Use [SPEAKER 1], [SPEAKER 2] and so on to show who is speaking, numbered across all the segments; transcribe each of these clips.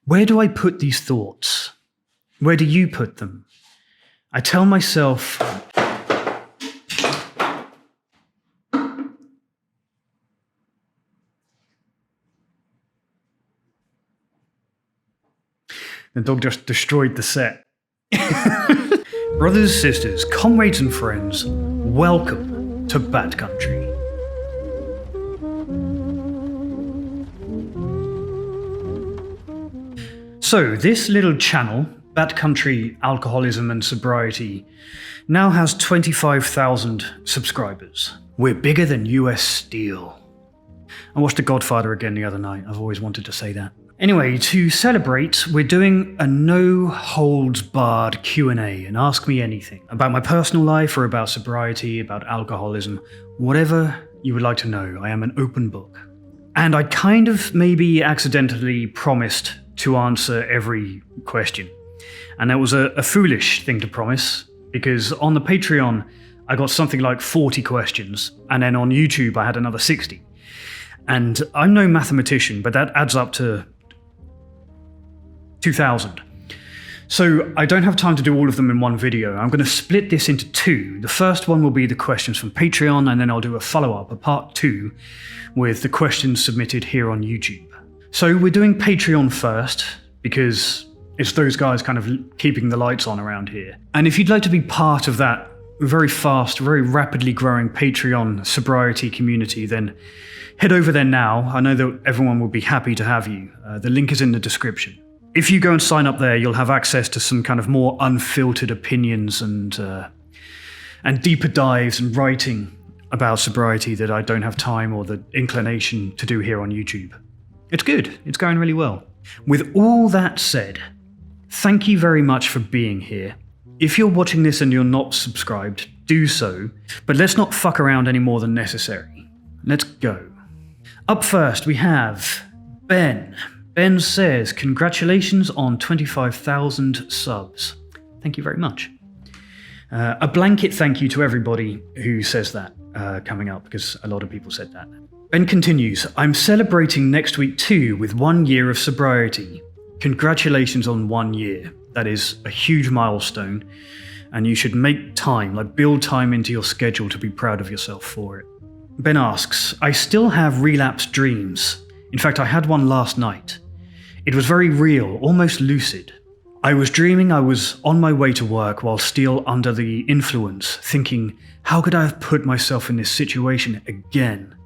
[SPEAKER 1] Where do I put these thoughts? Where do you put them? I tell myself, the dog just destroyed the set. Brothers, sisters, comrades and friends, welcome to Bad Country. So this little channel, Bad Country, Alcoholism and Sobriety, now has 25,000 subscribers. We're bigger than US Steel. I watched The Godfather again the other night. I've always wanted to say that. Anyway, to celebrate, we're doing a no-holds-barred Q&A and ask me anything about my personal life or about sobriety, about alcoholism, whatever you would like to know. I am an open book. And I kind of maybe accidentally promised to answer every question. And that was a foolish thing to promise, because on the Patreon, I got something like 40 questions, and then on YouTube, I had another 60. And I'm no mathematician, but that adds up to 2,000. So I don't have time to do all of them in one video. I'm going to split this into two. The first one will be the questions from Patreon, and then I'll do a follow-up, a part 2, with the questions submitted here on YouTube. So we're doing Patreon first, because it's those guys kind of keeping the lights on around here. And if you'd like to be part of that very fast, very rapidly growing Patreon sobriety community, then head over there now. I know that everyone will be happy to have you. The link is in the description. If you go and sign up there, you'll have access to some kind of more unfiltered opinions and deeper dives and writing about sobriety that I don't have time or the inclination to do here on YouTube. It's good. It's going really well. With all that said, thank you very much for being here. If you're watching this and you're not subscribed, do so, but let's not fuck around any more than necessary. Let's go. Up first, we have Ben. Ben says, congratulations on 25,000 subs. Thank you very much. A blanket thank you to everybody who says that coming up, because a lot of people said that. Ben continues, I'm celebrating next week too with 1 year of sobriety. Congratulations on 1 year. That is a huge milestone, and you should make time, build time into your schedule to be proud of yourself for it. Ben asks, I still have relapsed dreams. In fact, I had one last night. It was very real, almost lucid. I was dreaming I was on my way to work while still under the influence, thinking, how could I have put myself in this situation again?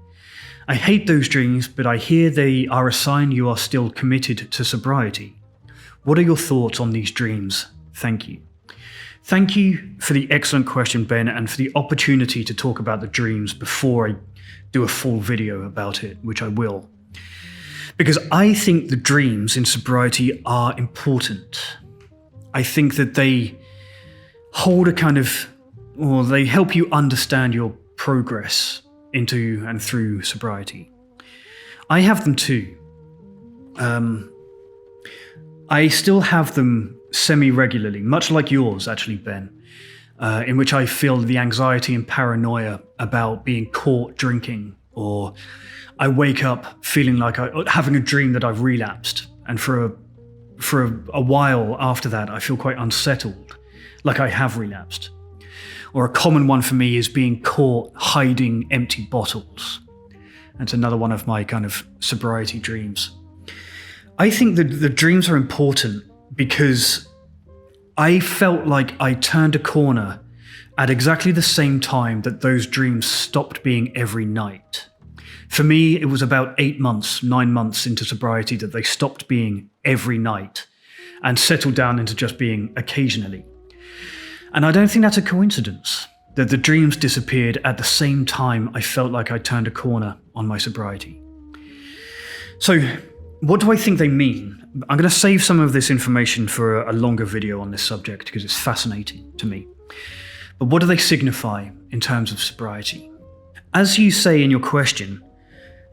[SPEAKER 1] I hate those dreams, but I hear they are a sign you are still committed to sobriety. What are your thoughts on these dreams? Thank you. Thank you for the excellent question, Ben, and for the opportunity to talk about the dreams before I do a full video about it, which I will. Because I think the dreams in sobriety are important. I think that they hold a kind of, or they help you understand your progress into and through sobriety. I have them too. I still have them semi-regularly, much like yours actually, Ben, in which I feel the anxiety and paranoia about being caught drinking, or I wake up feeling like having a dream that I've relapsed, and for a while after that I feel quite unsettled, like I have relapsed. Or a common one for me is being caught hiding empty bottles. That's another one of my kind of sobriety dreams. I think that the dreams are important because I felt like I turned a corner at exactly the same time that those dreams stopped being every night. For me, it was about 8 months, 9 months into sobriety that they stopped being every night and settled down into just being occasionally. And I don't think that's a coincidence, that the dreams disappeared at the same time I felt like I turned a corner on my sobriety. So, what do I think they mean? I'm going to save some of this information for a longer video on this subject because it's fascinating to me. But what do they signify in terms of sobriety? As you say in your question,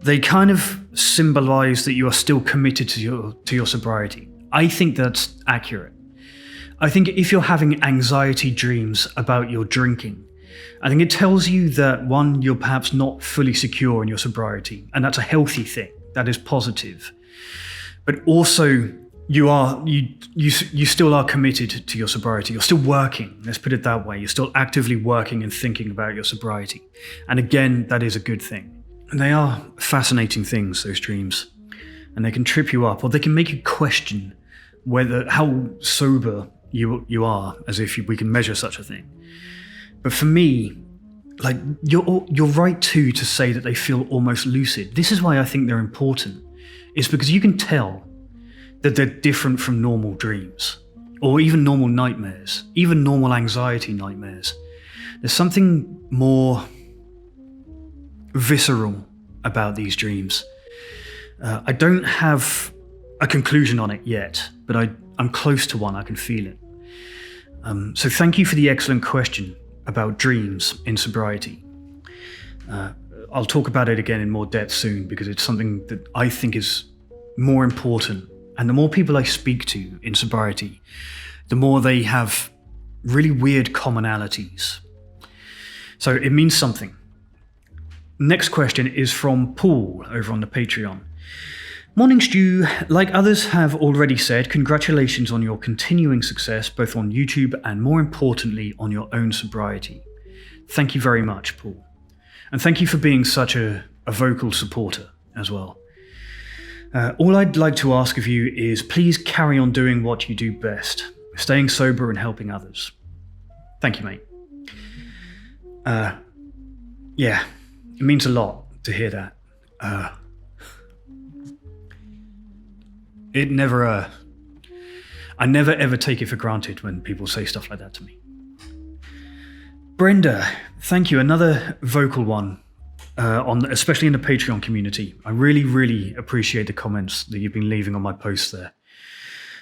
[SPEAKER 1] they kind of symbolize that you are still committed to your sobriety. I think that's accurate. I think if you're having anxiety dreams about your drinking, I think it tells you that, one, you're perhaps not fully secure in your sobriety, and that's a healthy thing. That is positive. But also, you still are committed to your sobriety. You're still working. Let's put it that way. You're still actively working and thinking about your sobriety. And again, that is a good thing. And they are fascinating things, those dreams. And they can trip you up, or they can make you question how sober you are, as if we can measure such a thing. But for me, like, you're right too to say that they feel almost lucid. This is why I think they're important. It's because you can tell that they're different from normal dreams, or even normal nightmares, even normal anxiety nightmares. There's something more visceral about these dreams. I don't have a conclusion on it yet, but I'm close to one. I can feel it. So thank you for the excellent question about dreams in sobriety. I'll talk about it again in more depth soon, because it's something that I think is more important. And the more people I speak to in sobriety, the more they have really weird commonalities. So it means something. Next question is from Paul over on the Patreon. Morning, Stu. Like others have already said, congratulations on your continuing success, both on YouTube and, more importantly, on your own sobriety. Thank you very much, Paul. And thank you for being such a vocal supporter as well. All I'd like to ask of you is please carry on doing what you do best, staying sober and helping others. Thank you, mate. Yeah, it means a lot to hear that. I never ever take it for granted when people say stuff like that to me. Brenda, thank you. Another vocal one, especially in the Patreon community. I really, really appreciate the comments that you've been leaving on my posts there.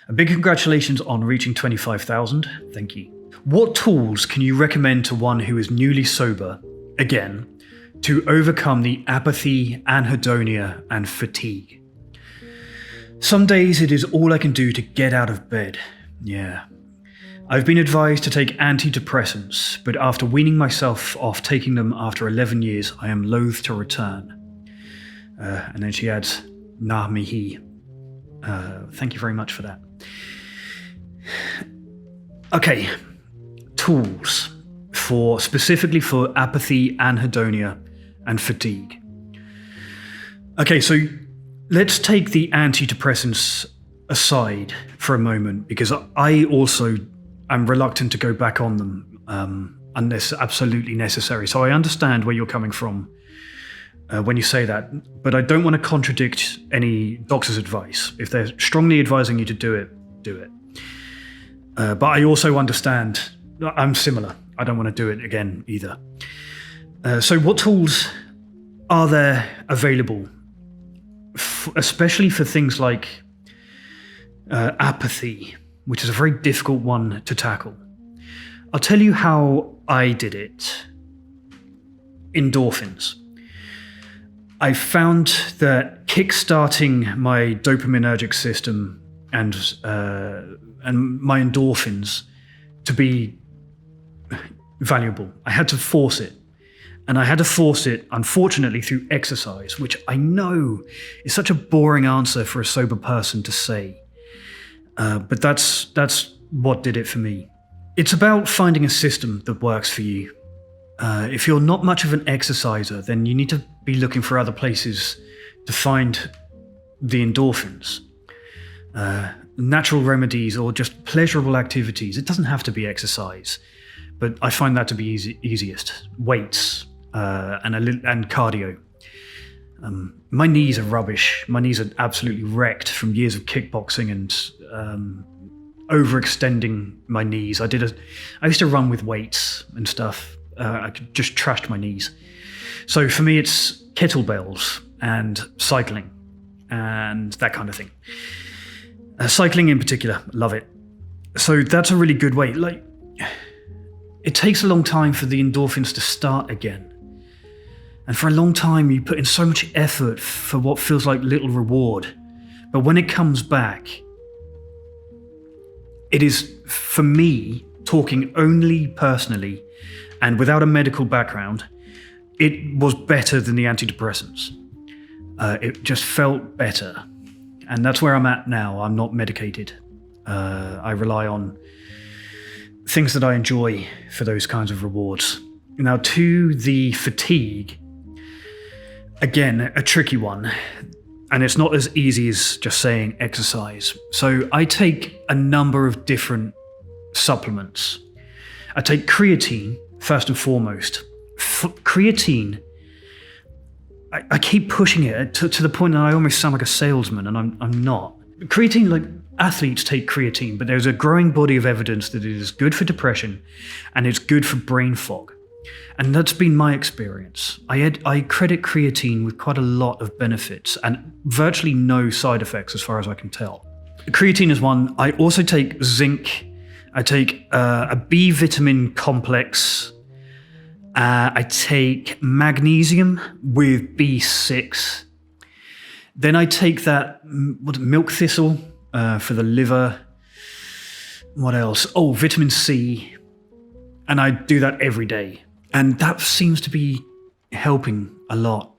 [SPEAKER 1] A big congratulations on reaching 25,000. Thank you. What tools can you recommend to one who is newly sober, again, to overcome the apathy, anhedonia, and fatigue? Some days it is all I can do to get out of bed. Yeah. I've been advised to take antidepressants, but after weaning myself off taking them after 11 years, I am loath to return. And then she adds, nah mihi. Thank you very much for that. Okay, tools specifically for apathy, anhedonia, and fatigue. Okay, so let's take the antidepressants aside for a moment, because I also am reluctant to go back on them unless absolutely necessary. So I understand where you're coming from when you say that, but I don't want to contradict any doctor's advice. If they're strongly advising you to do it, do it. But I also understand, I'm similar. I don't want to do it again either. So what tools are there available, especially for things like apathy, which is a very difficult one to tackle? I'll tell you how I did it. Endorphins. I found that kickstarting my dopaminergic system and my endorphins to be valuable. I had to force it. And I had to force it, unfortunately, through exercise, which I know is such a boring answer for a sober person to say. But that's what did it for me. It's about finding a system that works for you. If you're not much of an exerciser, then you need to be looking for other places to find the endorphins. Natural remedies or just pleasurable activities. It doesn't have to be exercise, but I find that to be easiest. Weights and cardio. My knees are rubbish. My knees are absolutely wrecked from years of kickboxing and overextending my knees. I used to run with weights and stuff. I just trashed my knees. So for me, it's kettlebells and cycling and that kind of thing. Cycling in particular, love it. So that's a really good way. Like, it takes a long time for the endorphins to start again. And for a long time, you put in so much effort for what feels like little reward. But when it comes back, it is, for me, talking only personally and without a medical background, it was better than the antidepressants. It just felt better. And that's where I'm at now. I'm not medicated. I rely on things that I enjoy for those kinds of rewards. Now, to the fatigue, again, a tricky one. And it's not as easy as just saying exercise. So I take a number of different supplements. I take creatine, first and foremost. Creatine, I keep pushing it to the point that I almost sound like a salesman, and I'm not. Creatine, like athletes take creatine, but there's a growing body of evidence that it is good for depression and it's good for brain fog. And that's been my experience. I credit creatine with quite a lot of benefits and virtually no side effects as far as I can tell. Creatine is one. I also take zinc. I take a B vitamin complex. I take magnesium with B6. Then I take that milk thistle for the liver. What else? Oh, vitamin C. And I do that every day. And that seems to be helping a lot.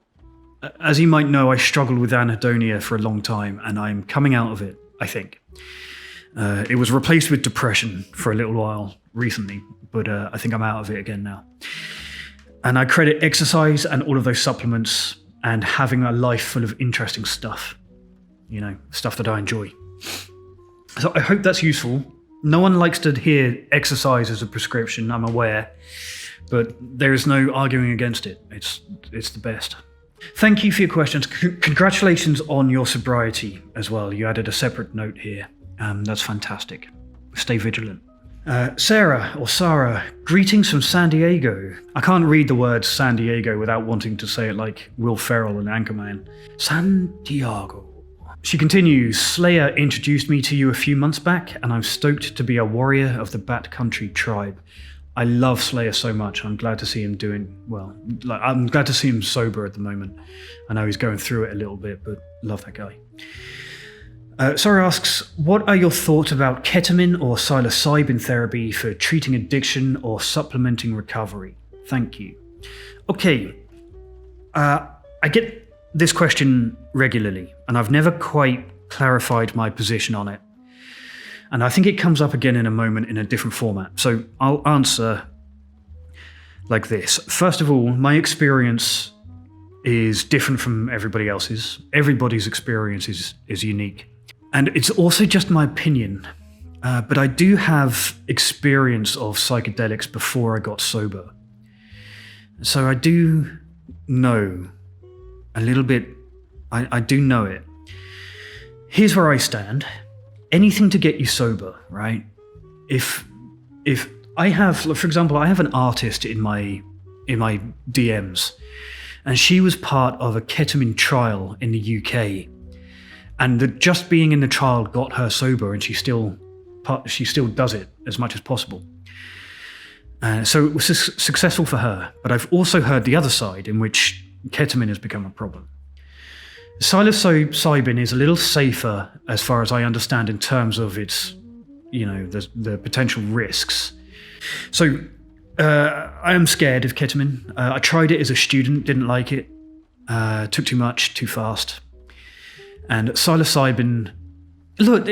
[SPEAKER 1] As you might know, I struggled with anhedonia for a long time, and I'm coming out of it, I think. It was replaced with depression for a little while recently, but I think I'm out of it again now. And I credit exercise and all of those supplements and having a life full of interesting stuff, stuff that I enjoy. So I hope that's useful. No one likes to hear exercise as a prescription, I'm aware. But there is no arguing against it. It's the best. Thank you for your questions. Congratulations on your sobriety as well. You added a separate note here. That's fantastic. Stay vigilant. Sarah, greetings from San Diego. I can't read the word San Diego without wanting to say it like Will Ferrell and Anchorman. San Diego. She continues, Slayer introduced me to you a few months back, and I'm stoked to be a warrior of the Bat Country tribe. I love Slayer so much. I'm glad to see him doing well. I'm glad to see him sober at the moment. I know he's going through it a little bit, but love that guy. Sarah asks, what are your thoughts about ketamine or psilocybin therapy for treating addiction or supplementing recovery? Thank you. Okay, I get this question regularly, and I've never quite clarified my position on it. And I think it comes up again in a moment in a different format. So I'll answer like this. First of all, my experience is different from everybody else's. Everybody's experience is unique. And it's also just my opinion. But I do have experience of psychedelics before I got sober. So I do know a little bit. I do know it. Here's where I stand. Anything to get you sober, right? If I have, for example, I have an artist in my DMs, and she was part of a ketamine trial in the UK, and just being in the trial got her sober, and she still does it as much as possible. So it was successful for her. But I've also heard the other side, in which ketamine has become a problem. Psilocybin is a little safer, as far as I understand, in terms of its, the potential risks. So I am scared of ketamine. I tried it as a student, didn't like it. Took too much, too fast. And psilocybin, look,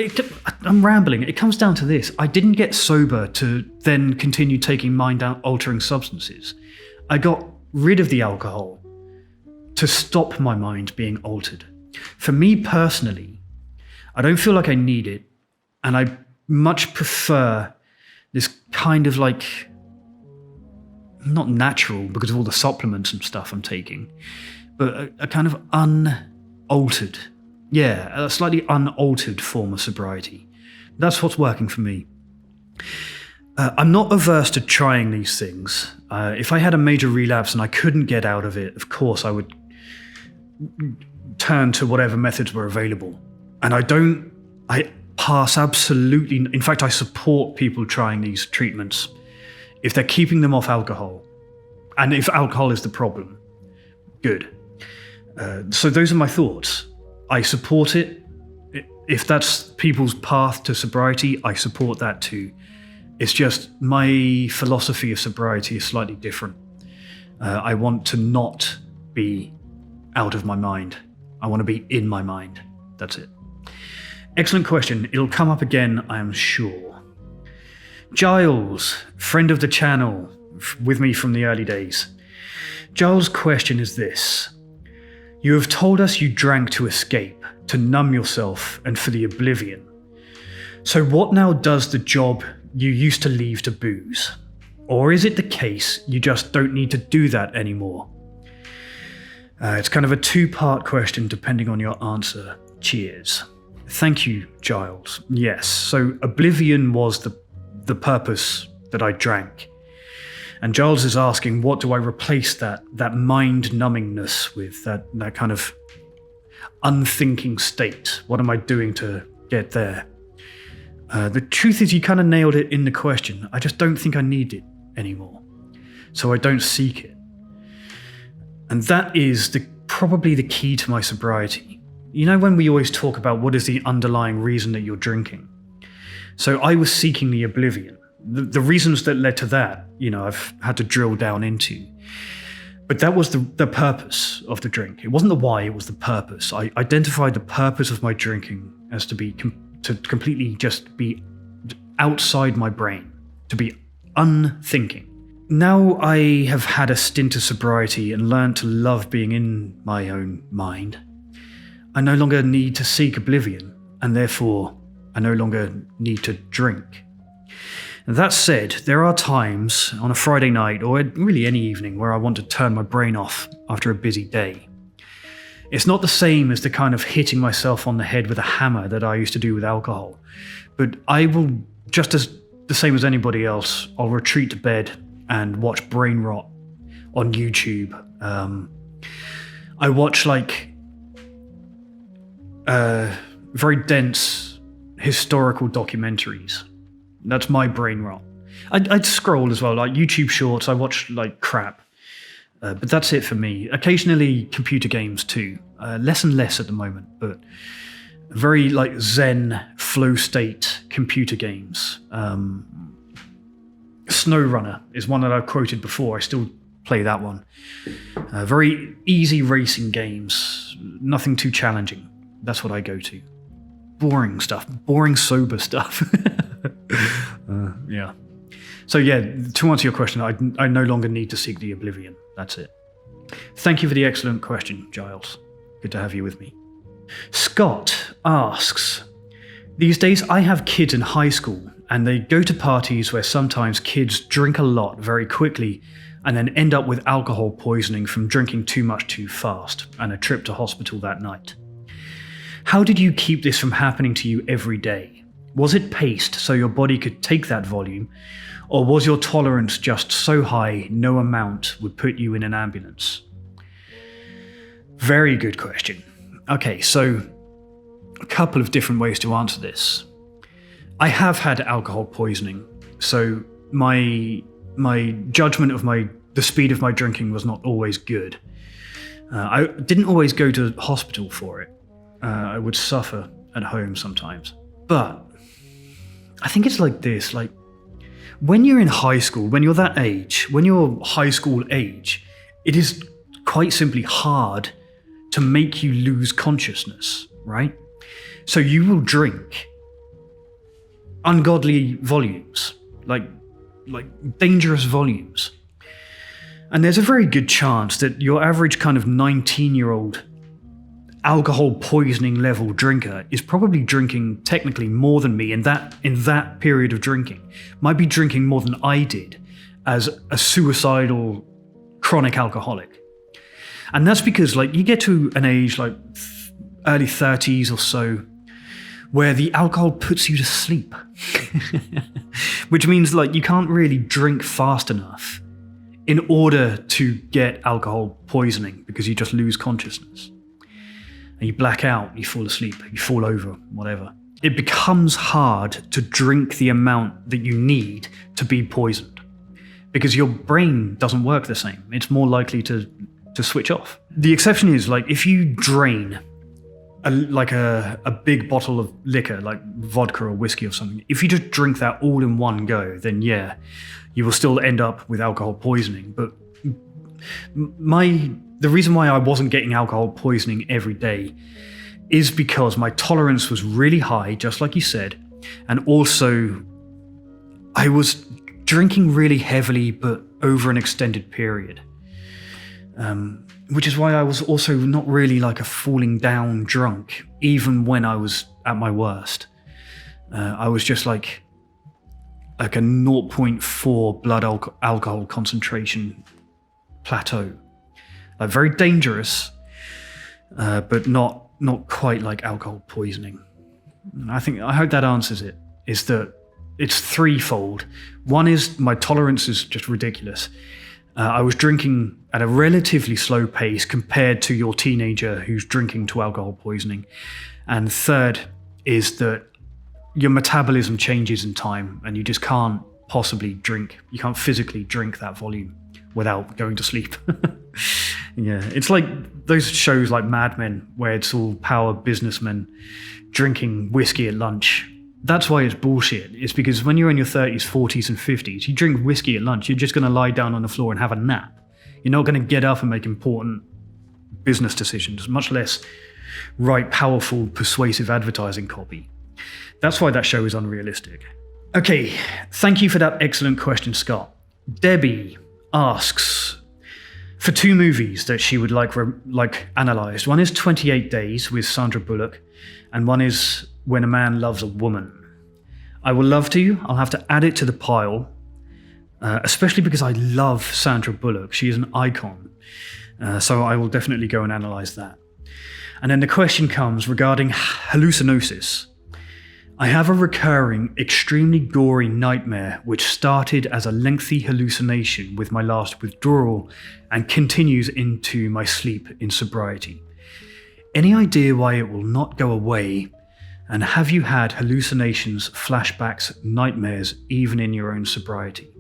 [SPEAKER 1] I'm rambling. It comes down to this. I didn't get sober to then continue taking mind-altering substances. I got rid of the alcohol to stop my mind being altered. For me personally, I don't feel like I need it, and I much prefer this kind of like, not natural because of all the supplements and stuff I'm taking, but a kind of unaltered, a slightly unaltered form of sobriety. That's what's working for me. I'm not averse to trying these things. If I had a major relapse and I couldn't get out of it, of course I would turn to whatever methods were available. And I pass absolutely, in fact, I support people trying these treatments if they're keeping them off alcohol. And if alcohol is the problem, good. So those are my thoughts. I support it. If that's people's path to sobriety, I support that too. It's just my philosophy of sobriety is slightly different. I want to not be out of my mind. I want to be in my mind. That's it. Excellent question. It'll come up again, I am sure. Giles, friend of the channel, with me from the early days. Giles' question is this. You have told us you drank to escape, to numb yourself, and for the oblivion. So what now does the job you used to leave to booze? Or is it the case you just don't need to do that anymore? It's kind of a two-part question depending on your answer. Cheers. Thank you, Giles. Yes, so oblivion was the purpose that I drank. And Giles is asking, what do I replace that mind-numbingness with, that kind of unthinking state? What am I doing to get there? The truth is, you kind of nailed it in the question. I just don't think I need it anymore. So I don't seek it. And that is probably the key to my sobriety. You know, when we always talk about what is the underlying reason that you're drinking. So I was seeking the oblivion. The reasons that led to that, I've had to drill down into. But that was the purpose of the drink. It wasn't the why, it was the purpose. I identified the purpose of my drinking as to completely just be outside my brain, to be unthinking. Now I have had a stint of sobriety and learned to love being in my own mind. I no longer need to seek oblivion, and therefore I no longer need to drink. That said, there are times on a Friday night, or really any evening, where I want to turn my brain off after a busy day. It's not the same as the kind of hitting myself on the head with a hammer that I used to do with alcohol, but I will, just as the same as anybody else, I'll retreat to bed and watch brain rot on YouTube. I watch very dense historical documentaries. That's my brain rot. I'd scroll as well, like YouTube shorts. I watch crap, but that's it for me. Occasionally computer games too, less and less at the moment, but very Zen flow state computer games. SnowRunner is one that I've quoted before. I still play that one. Very easy racing games, nothing too challenging. That's what I go to. Boring stuff, boring sober stuff. Yeah. So yeah, to answer your question, I no longer need to seek the oblivion. That's it. Thank you for the excellent question, Giles. Good to have you with me. Scott asks, these days I have kids in high school and they go to parties where sometimes kids drink a lot very quickly and then end up with alcohol poisoning from drinking too much too fast and a trip to hospital that night. How did you keep this from happening to you every day? Was it paced so your body could take that volume, or was your tolerance just so high no amount would put you in an ambulance? Very good question. Okay, so a couple of different ways to answer this. I have had alcohol poisoning, so my judgment of the speed of my drinking was not always good. I didn't always go to hospital for it. I would suffer at home sometimes. But I think it's like this, when you're in high school, when you're that age, when you're high school age, it is quite simply hard to make you lose consciousness, right? So you will drink ungodly volumes, like dangerous volumes. And there's a very good chance that your average kind of 19-year-old alcohol poisoning level drinker is probably drinking technically more than me in that period of drinking. Might be drinking more than I did as a suicidal chronic alcoholic. And that's because you get to an age early 30s or so where the alcohol puts you to sleep. Which means you can't really drink fast enough in order to get alcohol poisoning because you just lose consciousness. And you black out, you fall asleep, you fall over, whatever. It becomes hard to drink the amount that you need to be poisoned because your brain doesn't work the same. It's more likely to switch off. The exception is if you drain a big bottle of liquor, like vodka or whiskey or something, if you just drink that all in one go, then yeah, you will still end up with alcohol poisoning. But the reason why I wasn't getting alcohol poisoning every day is because my tolerance was really high, just like you said, and also I was drinking really heavily but over an extended period. Which is why I was also not really like a falling down drunk, even when I was at my worst. I was just like a 0.4 blood alcohol concentration plateau. Like very dangerous, but not quite like alcohol poisoning. And I hope that answers it, is that it's threefold. One is my tolerance is just ridiculous. I was drinking at a relatively slow pace compared to your teenager who's drinking to alcohol poisoning. And third is that your metabolism changes in time and you just can't possibly drink. You can't physically drink that volume without going to sleep. Yeah, it's like those shows like Mad Men where it's all power businessmen drinking whiskey at lunch. That's why it's bullshit. It's because when you're in your 30s, 40s, and 50s, you drink whiskey at lunch, you're just going to lie down on the floor and have a nap. You're not going to get up and make important business decisions, much less write powerful, persuasive advertising copy. That's why that show is unrealistic. Okay, thank you for that excellent question, Scott. Debbie asks for 2 movies that she would like analysed. One is 28 Days with Sandra Bullock, and one is When a Man Loves a Woman. I will love to. I'll have to add it to the pile, especially because I love Sandra Bullock. She is an icon. So I will definitely go and analyse that. And then the question comes regarding hallucinosis. I have a recurring, extremely gory nightmare which started as a lengthy hallucination with my last withdrawal and continues into my sleep in sobriety. Any idea why it will not go away? And have you had hallucinations, flashbacks, nightmares, even in your own sobriety?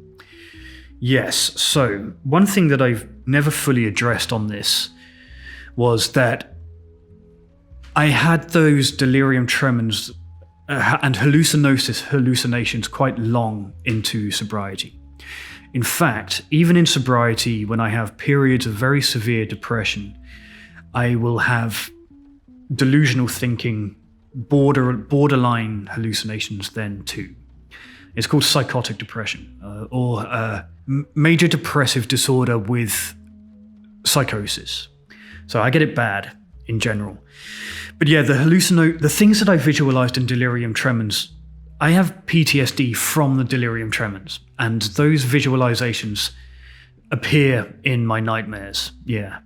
[SPEAKER 1] Yes, so one thing that I've never fully addressed on this was that I had those delirium tremens and hallucinations quite long into sobriety. In fact, even in sobriety, when I have periods of very severe depression, I will have delusional thinking, borderline hallucinations then too. It's called psychotic depression, or major depressive disorder with psychosis. So I get it bad in general. But yeah, the things that I visualized in delirium tremens, I have PTSD from the delirium tremens, and those visualizations appear in my nightmares. Yeah.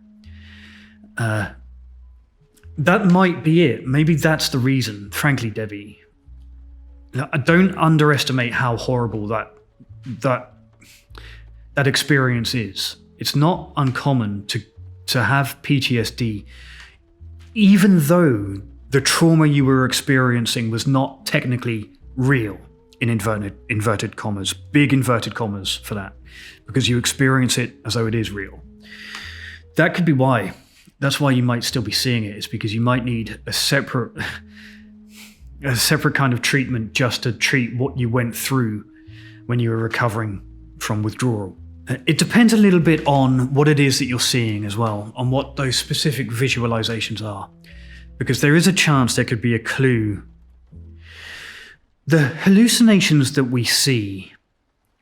[SPEAKER 1] That might be it. Maybe that's the reason, frankly, Debbie. I don't underestimate how horrible that experience is. It's not uncommon to have PTSD, even though the trauma you were experiencing was not technically real, in inverted commas, big inverted commas for that, because you experience it as though it is real. That could be why. That's why you might still be seeing it. It's because you might need a separate kind of treatment just to treat what you went through when you were recovering from withdrawal. It depends a little bit on what it is that you're seeing as well, on what those specific visualizations are, because there is a chance there could be a clue. The hallucinations that we see,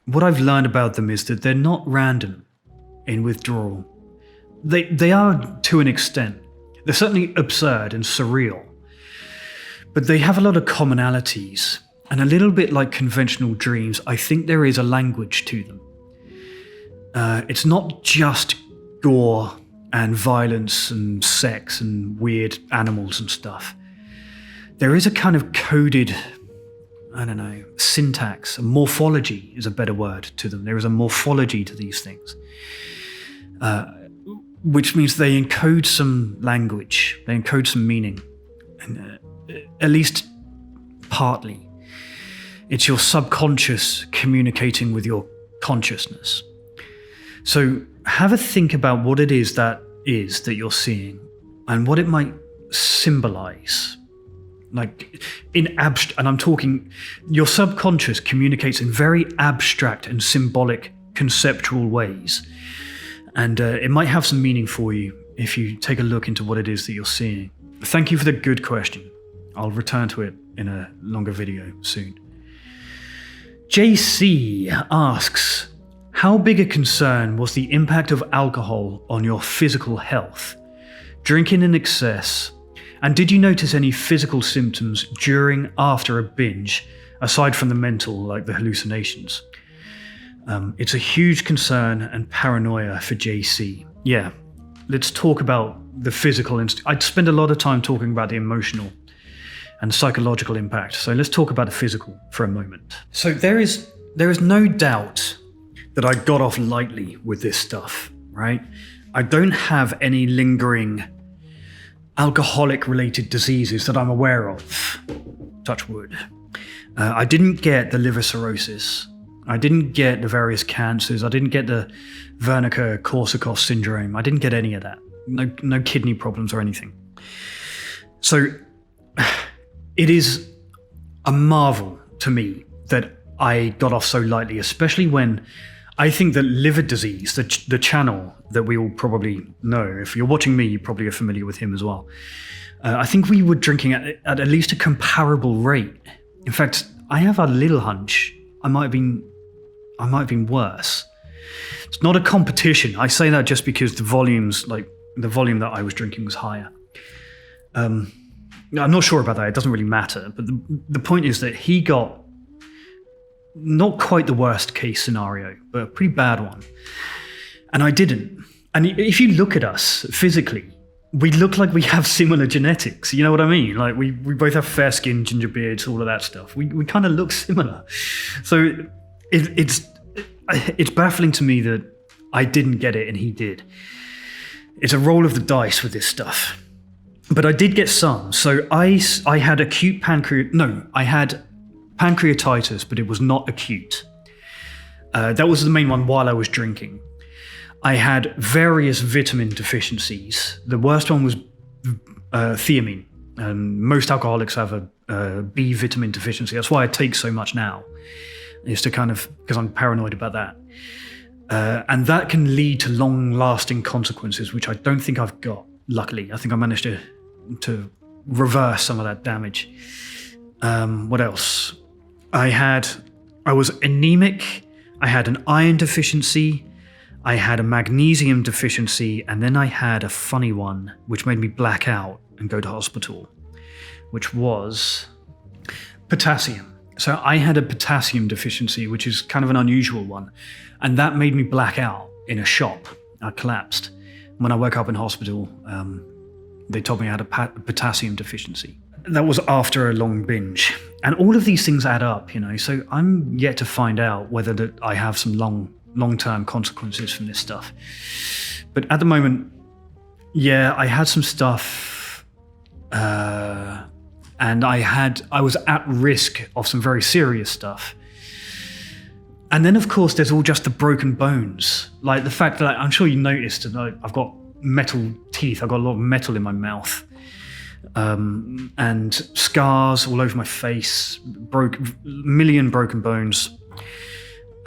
[SPEAKER 1] what I've learned about them is that they're not random in withdrawal. They are to an extent. They're certainly absurd and surreal, but they have a lot of commonalities, and a little bit like conventional dreams, I think there is a language to them. It's not just gore and violence and sex and weird animals and stuff. There is a kind of coded, syntax, a morphology is a better word to them. There is a morphology to these things. Which means they encode some language, they encode some meaning, and, at least partly. It's your subconscious communicating with your consciousness. So have a think about what it is that you're seeing and what it might symbolize. Like in abstract, and I'm talking, your subconscious communicates in very abstract and symbolic conceptual ways. And it might have some meaning for you if you take a look into what it is that you're seeing. thank you for the good question. I'll return to it in a longer video soon. JC asks, how big a concern was the impact of alcohol on your physical health? Drinking in excess, and did you notice any physical symptoms during, after a binge, aside from the mental, like the hallucinations? It's a huge concern and paranoia for JC. Yeah, let's talk about the physical. I'd spend a lot of time talking about the emotional and psychological impact. So let's talk about the physical for a moment. So there is no doubt that I got off lightly with this stuff, right? I don't have any lingering alcoholic-related diseases that I'm aware of. Touch wood. I didn't get the liver cirrhosis. I didn't get the various cancers. I didn't get the Wernicke-Korsakoff syndrome. I didn't get any of that. No kidney problems or anything. So it is a marvel to me that I got off so lightly, especially when I think that liver disease, the channel that we all probably know, if you're watching me, you probably are familiar with him as well. I think we were drinking at least a comparable rate. In fact, I have a little hunch I might have been worse. It's not a competition. I say that just because the volume that I was drinking was higher. I'm not sure about that. It doesn't really matter. But the point is that he got not quite the worst case scenario, but a pretty bad one. And I didn't. And if you look at us physically, we look like we have similar genetics. You know what I mean? Like we both have fair skin, ginger beards, all of that stuff. We kind of look similar. So it's baffling to me that I didn't get it and he did. It's a roll of the dice with this stuff. But I did get some. So I had acute I had pancreatitis, but it was not acute. That was the main one while I was drinking. I had various vitamin deficiencies. The worst one was thiamine. Most alcoholics have a B vitamin deficiency. That's why I take so much now, is to because I'm paranoid about that. And that can lead to long-lasting consequences, which I don't think I've got, luckily. I think I managed to reverse some of that damage. What else? I was anemic, I had an iron deficiency, I had a magnesium deficiency, and then I had a funny one which made me black out and go to hospital, which was potassium. So I had a potassium deficiency, which is kind of an unusual one, and that made me black out in a shop. I collapsed. When I woke up in hospital, they told me I had a potassium deficiency. That was after a long binge. And all of these things add up, so I'm yet to find out whether that I have some long-term consequences from this stuff. But at the moment, yeah, I had some stuff, and I was at risk of some very serious stuff. And then, of course, there's all just the broken bones. Like the fact that I'm sure you noticed that I've got metal teeth. I've got a lot of metal in my mouth. And scars all over my face, million broken bones.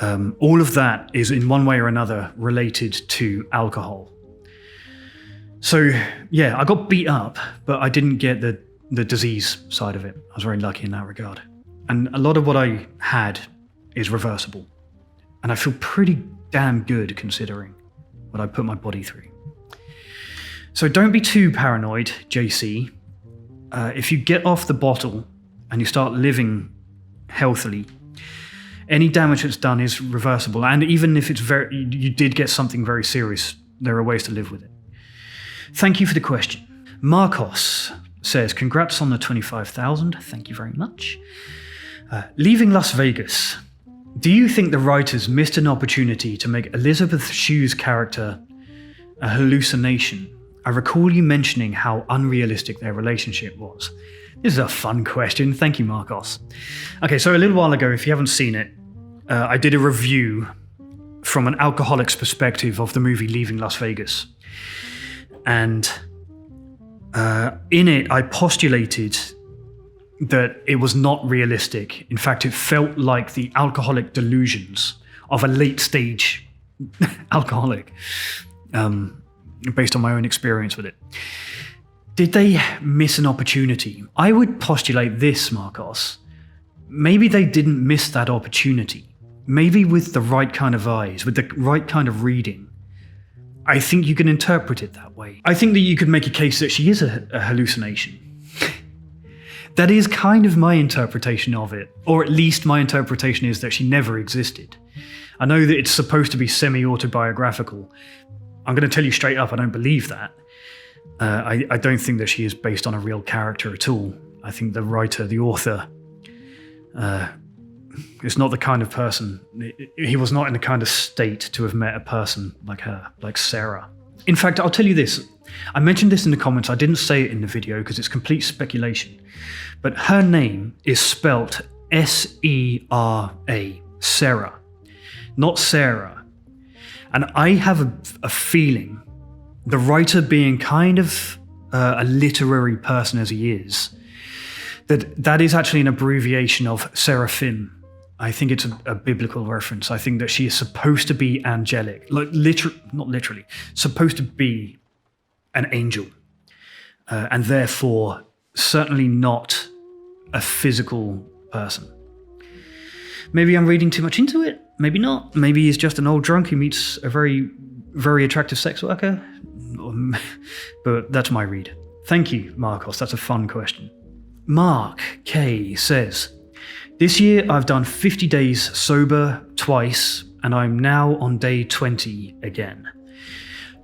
[SPEAKER 1] All of that is in one way or another related to alcohol. So yeah, I got beat up, but I didn't get the disease side of it. I was very lucky in that regard. And a lot of what I had is reversible. And I feel pretty damn good considering what I put my body through. So don't be too paranoid, JC. If you get off the bottle and you start living healthily, any damage that's done is reversible. And even if you did get something very serious, there are ways to live with it. Thank you for the question. Marcos says, congrats on the 25,000. Thank you very much. Leaving Las Vegas. Do you think the writers missed an opportunity to make Elizabeth Shue's character a hallucination? I recall you mentioning how unrealistic their relationship was. This is a fun question. Thank you, Marcos. Okay, so a little while ago, if you haven't seen it, I did a review from an alcoholic's perspective of the movie Leaving Las Vegas. And in it, I postulated that it was not realistic. In fact, it felt like the alcoholic delusions of a late-stage alcoholic. Based on my own experience with it. Did they miss an opportunity? I would postulate this, Marcos. Maybe they didn't miss that opportunity. Maybe with the right kind of eyes, with the right kind of reading. I think you can interpret it that way. I think that you could make a case that she is a hallucination. That is kind of my interpretation of it, or at least my interpretation is that she never existed. I know that it's supposed to be semi-autobiographical. I'm going to tell you straight up, I don't believe that. I don't think that she is based on a real character at all. I think the writer, the author, is not the kind of person. He was not in the kind of state to have met a person like her, like Sarah. In fact, I'll tell you this. I mentioned this in the comments. I didn't say it in the video because it's complete speculation. But her name is spelt S-E-R-A, Sarah, not Sarah. And I have a feeling, the writer being kind of a literary person as he is, that is actually an abbreviation of seraphim. I think it's a biblical reference. I think that she is supposed to be angelic, like not literally, supposed to be an angel, and therefore certainly not a physical person. Maybe I'm reading too much into it. Maybe not. Maybe he's just an old drunk who meets a very, very attractive sex worker. But that's my read. Thank you, Marcos. That's a fun question. Mark K says, this year I've done 50 days sober twice, and I'm now on day 20 again.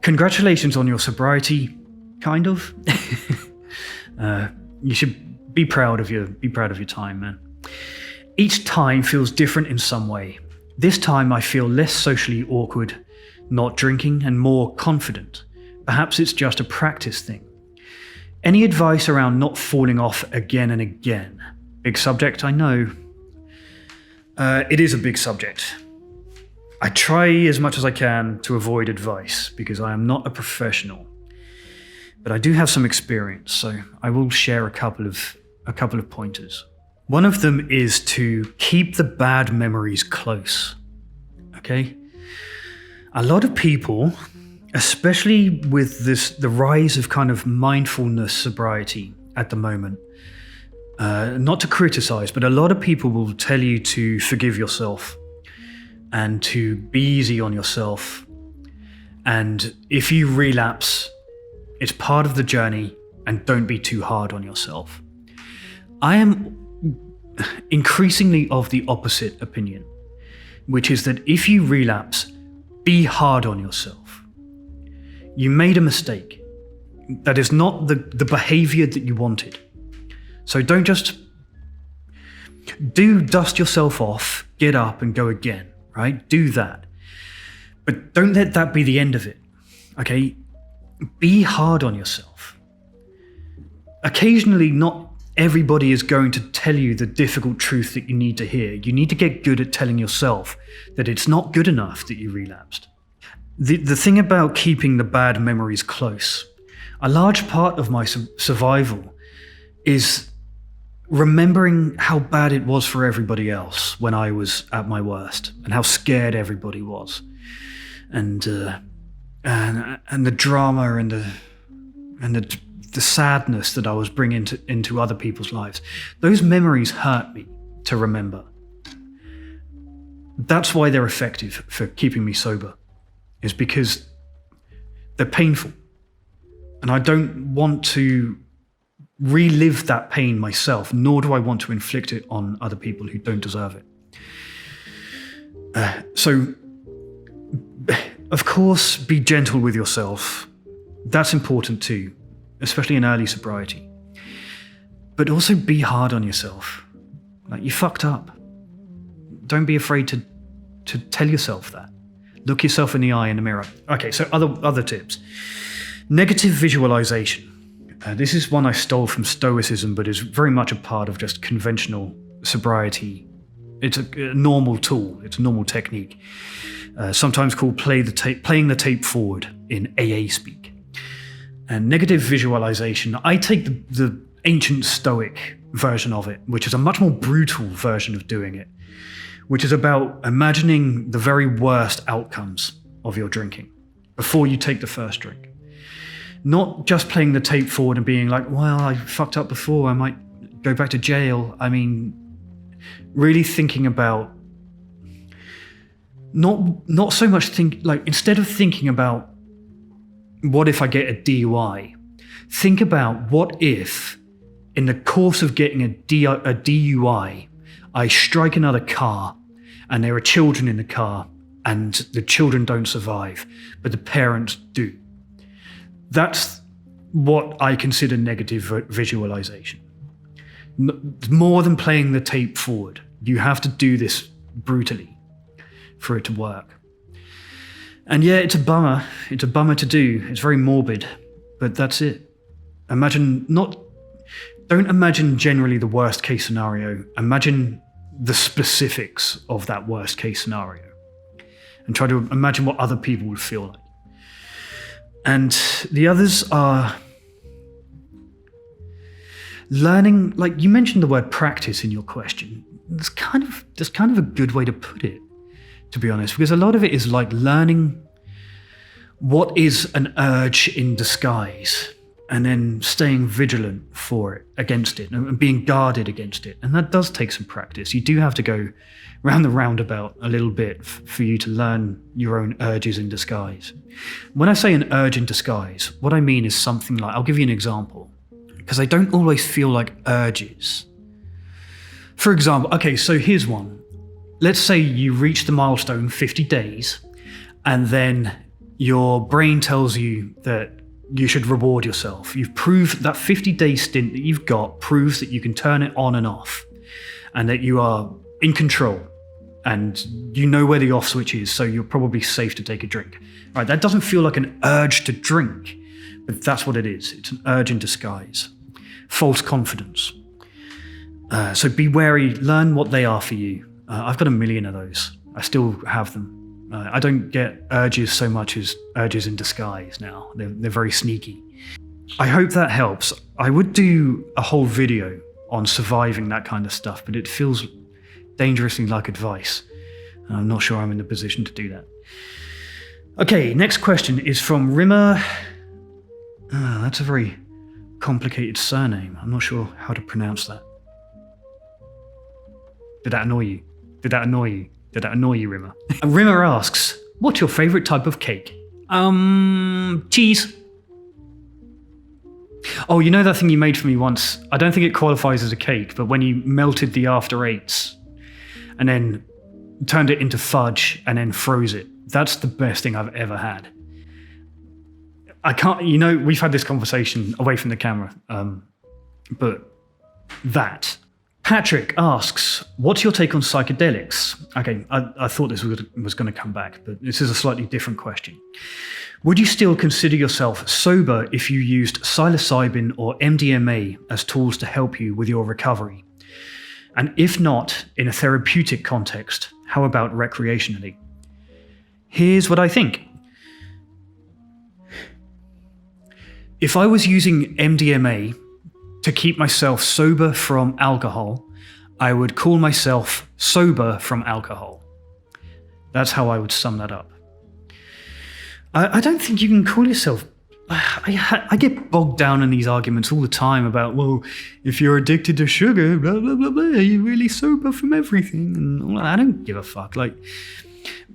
[SPEAKER 1] Congratulations on your sobriety, kind of. You should be proud of your time, man. Each time feels different in some way. This time I feel less socially awkward, not drinking, and more confident. Perhaps it's just a practice thing. Any advice around not falling off again and again? Big subject, I know. It is a big subject. I try as much as I can to avoid advice because I am not a professional. But I do have some experience, so I will share a couple of pointers. One of them is to keep the bad memories close. Okay? A lot of people, especially with the rise of kind of mindfulness sobriety at the moment, not to criticize, but a lot of people will tell you to forgive yourself and to be easy on yourself. And if you relapse, it's part of the journey, and don't be too hard on yourself. I am increasingly of the opposite opinion, which is that if you relapse, be hard on yourself. You made a mistake. That is not the behavior that you wanted. So don't just dust yourself off, get up and go again, right? Do that. But don't let that be the end of it, okay? Be hard on yourself. Occasionally, not everybody is going to tell you the difficult truth that you need to hear. You need to get good at telling yourself that it's not good enough that you relapsed. The thing about keeping the bad memories close, a large part of my survival is remembering how bad it was for everybody else when I was at my worst, and how scared everybody was, and the drama and the sadness that I was bringing into other people's lives. Those memories hurt me to remember. That's why they're effective for keeping me sober, is because they're painful. And I don't want to relive that pain myself, nor do I want to inflict it on other people who don't deserve it. So, of course, be gentle with yourself. That's important too, especially in early sobriety. But also be hard on yourself. Like, you fucked up. Don't be afraid to tell yourself that. Look yourself in the eye in the mirror. Okay, so other tips. Negative visualization. This is one I stole from Stoicism, but is very much a part of just conventional sobriety. It's a normal tool. It's a normal technique. Sometimes called playing the tape forward in AA speak. And negative visualization, I take the ancient Stoic version of it, which is a much more brutal version of doing it, which is about imagining the very worst outcomes of your drinking before you take the first drink. Not just playing the tape forward and being like, well, I fucked up before, I might go back to jail. I mean, really thinking about, not so much instead of thinking about what if I get a DUI, think about what if in the course of getting a DUI, I strike another car and there are children in the car and the children don't survive, but the parents do. That's what I consider negative visualization. More than playing the tape forward. You have to do this brutally for it to work. And yeah, it's a bummer. It's a bummer to do. It's very morbid, but that's it. Don't imagine generally the worst case scenario. Imagine the specifics of that worst case scenario. And try to imagine what other people would feel like. And the others are learning, like you mentioned the word practice in your question. That's kind of a good way to put it, to be honest, because a lot of it is like learning what is an urge in disguise and then staying vigilant against it and being guarded against it. And that does take some practice. You do have to go round the roundabout a little bit for you to learn your own urges in disguise. When I say an urge in disguise, what I mean is something like, I'll give you an example, because they don't always feel like urges. For example, okay, so here's one. Let's say you reach the milestone 50 days, and then your brain tells you that you should reward yourself. You've proved that 50-day stint that you've got proves that you can turn it on and off, and that you are in control, and you know where the off switch is, so you're probably safe to take a drink. Right, that doesn't feel like an urge to drink, but that's what it is. It's an urge in disguise. False confidence. So be wary, learn what they are for you. I've got a million of those. I still have them. I don't get urges so much as urges in disguise now. They're very sneaky. I hope that helps. I would do a whole video on surviving that kind of stuff, but it feels dangerously like advice. I'm not sure I'm in the position to do that. Okay, next question is from Rimmer. That's a very complicated surname. I'm not sure how to pronounce that. Did that annoy you? Did that annoy you, Rimmer? Rimmer asks, what's your favorite type of cake? Cheese. Oh, you know that thing you made for me once? I don't think it qualifies as a cake, but when you melted the after eights and then turned it into fudge and then froze it, that's the best thing I've ever had. I can't, we've had this conversation away from the camera, but that. Patrick asks, what's your take on psychedelics? Okay, I thought this was going to come back, but this is a slightly different question. Would you still consider yourself sober if you used psilocybin or MDMA as tools to help you with your recovery? And if not, in a therapeutic context, how about recreationally? Here's what I think. If I was using MDMA to keep myself sober from alcohol, I would call myself sober from alcohol. That's how I would sum that up. I don't think you can call yourself... I get bogged down in these arguments all the time about, well, if you're addicted to sugar, blah, blah, blah, blah, are you really sober from everything? And I don't give a fuck. Like,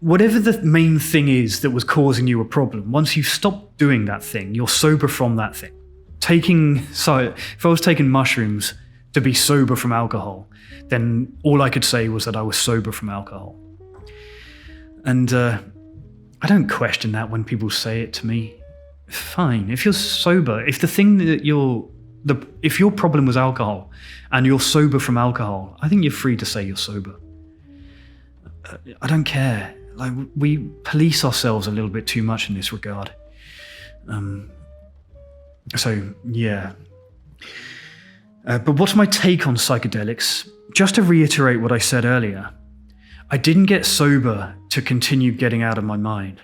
[SPEAKER 1] whatever the main thing is that was causing you a problem, once you've stopped doing that thing, you're sober from that thing. If I was taking mushrooms to be sober from alcohol, then all I could say was that I was sober from alcohol. And I don't question that when people say it to me. Fine, if you're sober, if the thing that if your problem was alcohol and you're sober from alcohol, I think you're free to say you're sober. I don't care. Like, we police ourselves a little bit too much in this regard. So, yeah. But what's my take on psychedelics? Just to reiterate what I said earlier, I didn't get sober to continue getting out of my mind.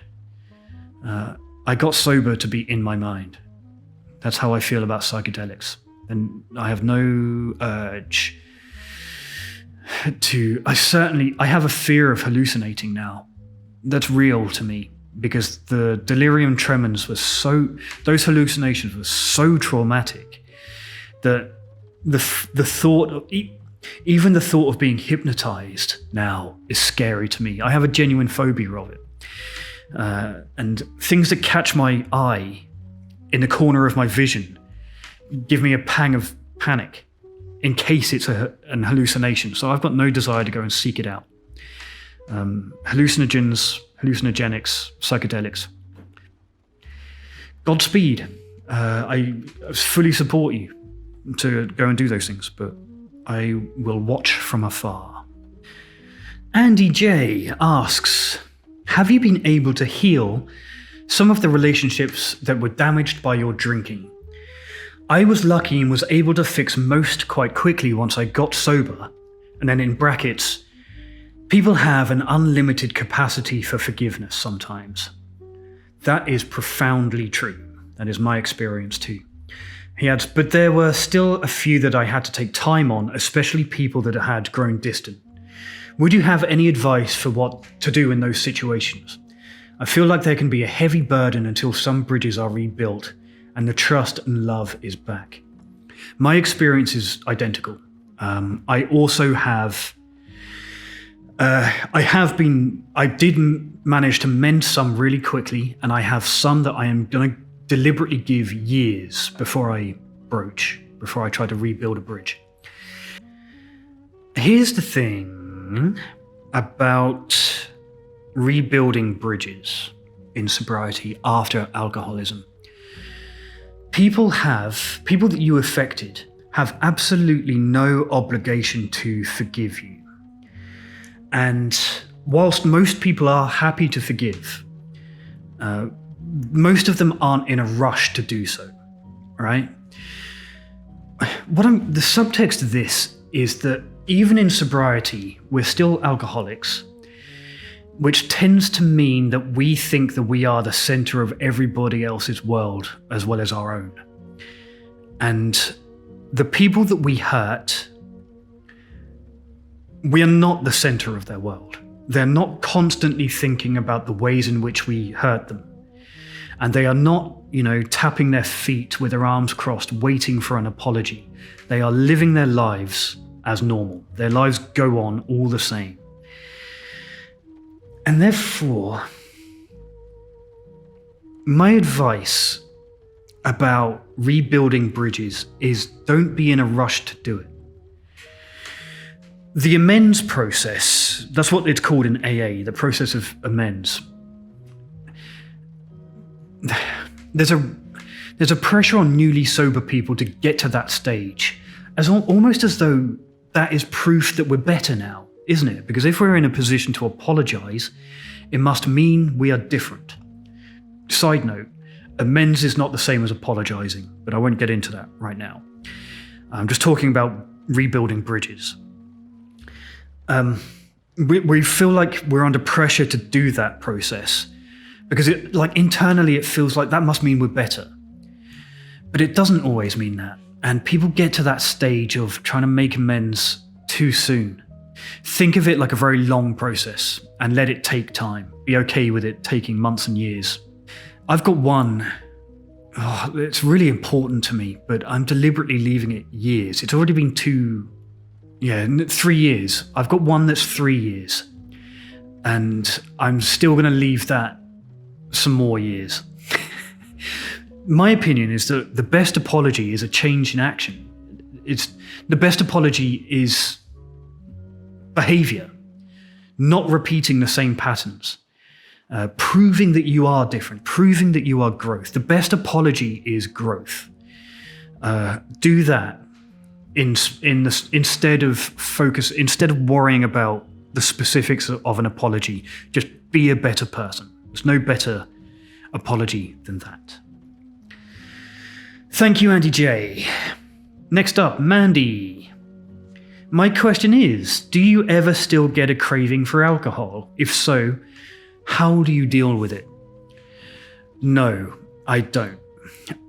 [SPEAKER 1] I got sober to be in my mind. That's how I feel about psychedelics. And I have no urge to... I have a fear of hallucinating now. That's real to me. because the delirium tremens those hallucinations were so traumatic that even the thought of being hypnotized now is scary to me. I have a genuine phobia of it. And things that catch my eye in the corner of my vision give me a pang of panic in case it's an hallucination. So I've got no desire to go and seek it out. Hallucinogens, hallucinogenics, psychedelics. Godspeed. I fully support you to go and do those things, but I will watch from afar. Andy J asks, have you been able to heal some of the relationships that were damaged by your drinking? I was lucky and was able to fix most quite quickly once I got sober. And then in brackets, people have an unlimited capacity for forgiveness sometimes. That is profoundly true. That is my experience too. He adds, but there were still a few that I had to take time on, especially people that had grown distant. Would you have any advice for what to do in those situations? I feel like there can be a heavy burden until some bridges are rebuilt and the trust and love is back. My experience is identical. I also have, I did manage to mend some really quickly, and I have some that I am going to deliberately give years before I try to rebuild a bridge. Here's the thing about rebuilding bridges in sobriety after alcoholism. People that you affected have absolutely no obligation to forgive you. And whilst most people are happy to forgive, most of them aren't in a rush to do so, right? The subtext of this is that even in sobriety, we're still alcoholics, which tends to mean that we think that we are the center of everybody else's world as well as our own. And the people that we hurt, we are not the center of their world. They're not constantly thinking about the ways in which we hurt them. And they are not, tapping their feet with their arms crossed, waiting for an apology. They are living their lives as normal. Their lives go on all the same. And therefore, my advice about rebuilding bridges is don't be in a rush to do it. The amends process, that's what it's called in AA, the process of amends. There's a pressure on newly sober people to get to that stage, almost as though that is proof that we're better now, isn't it? Because if we're in a position to apologize, it must mean we are different. Side note, amends is not the same as apologizing, but I won't get into that right now. I'm just talking about rebuilding bridges. We feel like we're under pressure to do that process because internally it feels like that must mean we're better. But it doesn't always mean that. And people get to that stage of trying to make amends too soon. Think of it like a very long process and let it take time. Be okay with it taking months and years. I've got one, it's really important to me, but I'm deliberately leaving it years. It's already been 3 years. I've got one that's 3 years. And I'm still going to leave that some more years. My opinion is that the best apology is a change in action. The best apology is behavior, not repeating the same patterns, proving that you are different, proving that you are growth. The best apology is growth. Do that instead of worrying about the specifics of an apology. Just be a better person. There's no better apology than that. Thank you, Andy J. Next up, Mandy. My question is, do you ever still get a craving for alcohol? If so, how do you deal with it? No, I don't.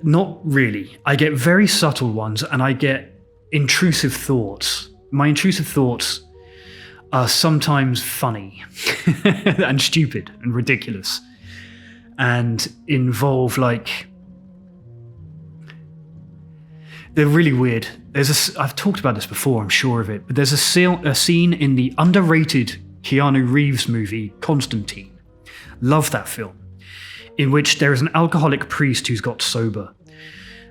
[SPEAKER 1] Not really. I get very subtle ones and I get intrusive thoughts. My intrusive thoughts are sometimes funny and stupid and ridiculous. and involve they're really weird. I've talked about this before, I'm sure of it, but there's a scene in the underrated Keanu Reeves movie Constantine. Love that film. In which there is an alcoholic priest who's got sober,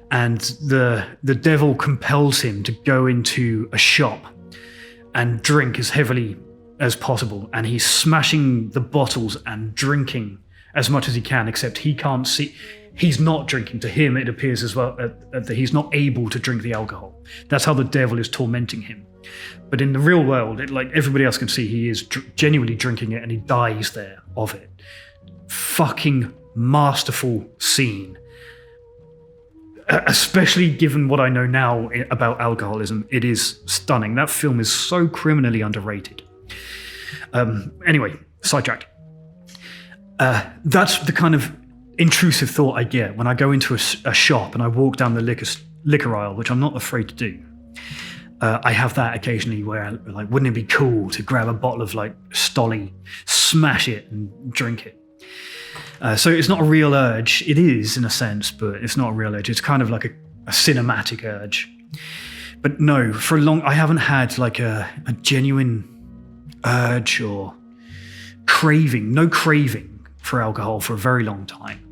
[SPEAKER 1] and the devil compels him to go into a shop and drink as heavily as possible, and he's smashing the bottles and drinking as much as he can, except he can't see. He's not drinking. To him, it appears as well that he's not able to drink the alcohol. That's how the devil is tormenting him. But in the real world, everybody else can see, he is genuinely drinking it, and he dies there of it. Fucking masterful scene. Especially given what I know now about alcoholism, it is stunning. That film is so criminally underrated. Anyway, sidetracked. That's the kind of intrusive thought I get when I go into a shop and I walk down the liquor aisle, which I'm not afraid to do. I have that occasionally where, wouldn't it be cool to grab a bottle of Stolly, smash it and drink it? So it's not a real urge. It is, in a sense, but it's not a real urge. It's kind of like a cinematic urge. But no, for I haven't had a genuine urge or no craving for alcohol for a very long time.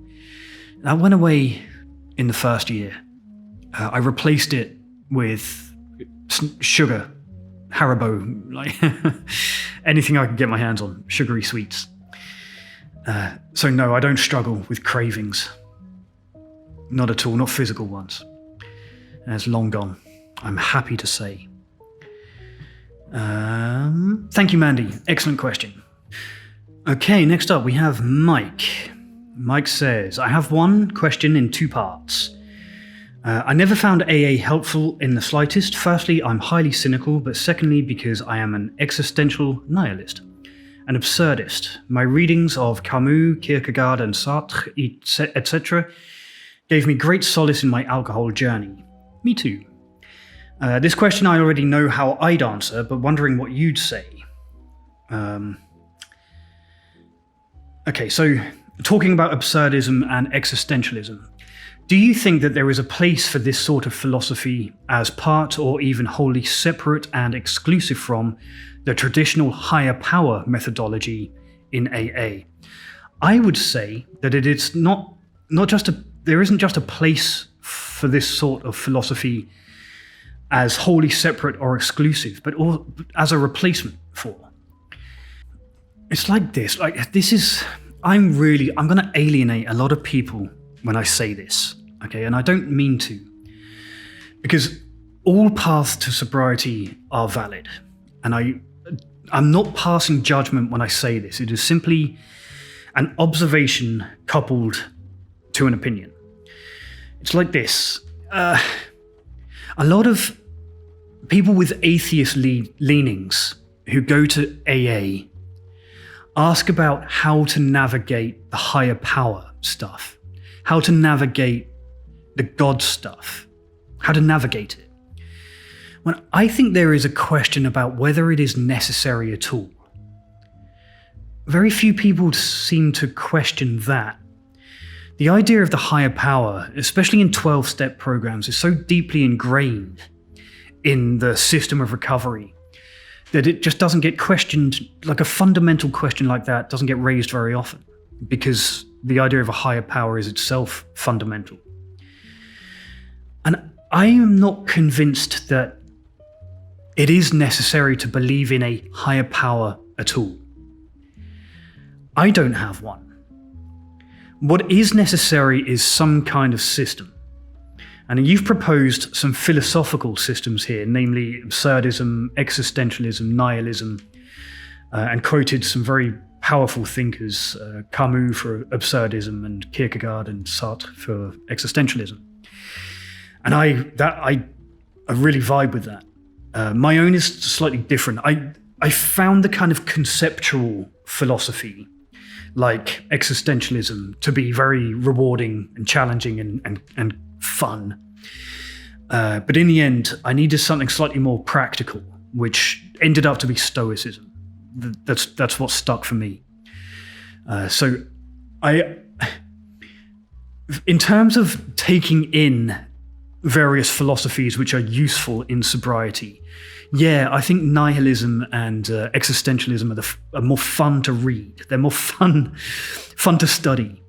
[SPEAKER 1] That went away in the first year. I replaced it with sugar, Haribo, anything I could get my hands on, sugary sweets. So no, I don't struggle with cravings. Not at all, not physical ones. And it's long gone, I'm happy to say. Thank you, Mandy. Excellent question. Okay, next up we have Mike. Mike says, I have one question in two parts. I never found AA helpful in the slightest. Firstly, I'm highly cynical, but secondly, because I am an existential nihilist. An absurdist. My readings of Camus, Kierkegaard and Sartre, etc. gave me great solace in my alcohol journey. Me too. This question I already know how I'd answer, but wondering what you'd say. Okay, so talking about absurdism and existentialism, do you think that there is a place for this sort of philosophy as part or even wholly separate and exclusive from the traditional higher power methodology in AA? I would say that it is there isn't just a place for this sort of philosophy as wholly separate or exclusive, but as a replacement for. It's like this. I'm going to alienate a lot of people when I say this, okay? And I don't mean to, because all paths to sobriety are valid, and I'm not passing judgment when I say this. It is simply an observation coupled to an opinion. It's like this. A lot of people with atheist leanings who go to AA ask about how to navigate the higher power stuff, how to navigate the God stuff, how to navigate it. When I think there is a question about whether it is necessary at all. Very few people seem to question that. The idea of the higher power, especially in 12-step programs, is so deeply ingrained in the system of recovery that it just doesn't get questioned. Like a fundamental question like that doesn't get raised very often, because the idea of a higher power is itself fundamental. And I am not convinced that it is necessary to believe in a higher power at all. I don't have one. What is necessary is some kind of system. And you've proposed some philosophical systems here, namely absurdism, existentialism, nihilism, and quoted some very powerful thinkers, Camus for absurdism and Kierkegaard and Sartre for existentialism. And I really vibe with that. My own is slightly different. I found the kind of conceptual philosophy, like existentialism, to be very rewarding and challenging and fun. But in the end, I needed something slightly more practical, which ended up to be Stoicism. That's what stuck for me. So in terms of taking in various philosophies which are useful in sobriety, yeah, I think nihilism and existentialism are more fun to read. They're more fun to study.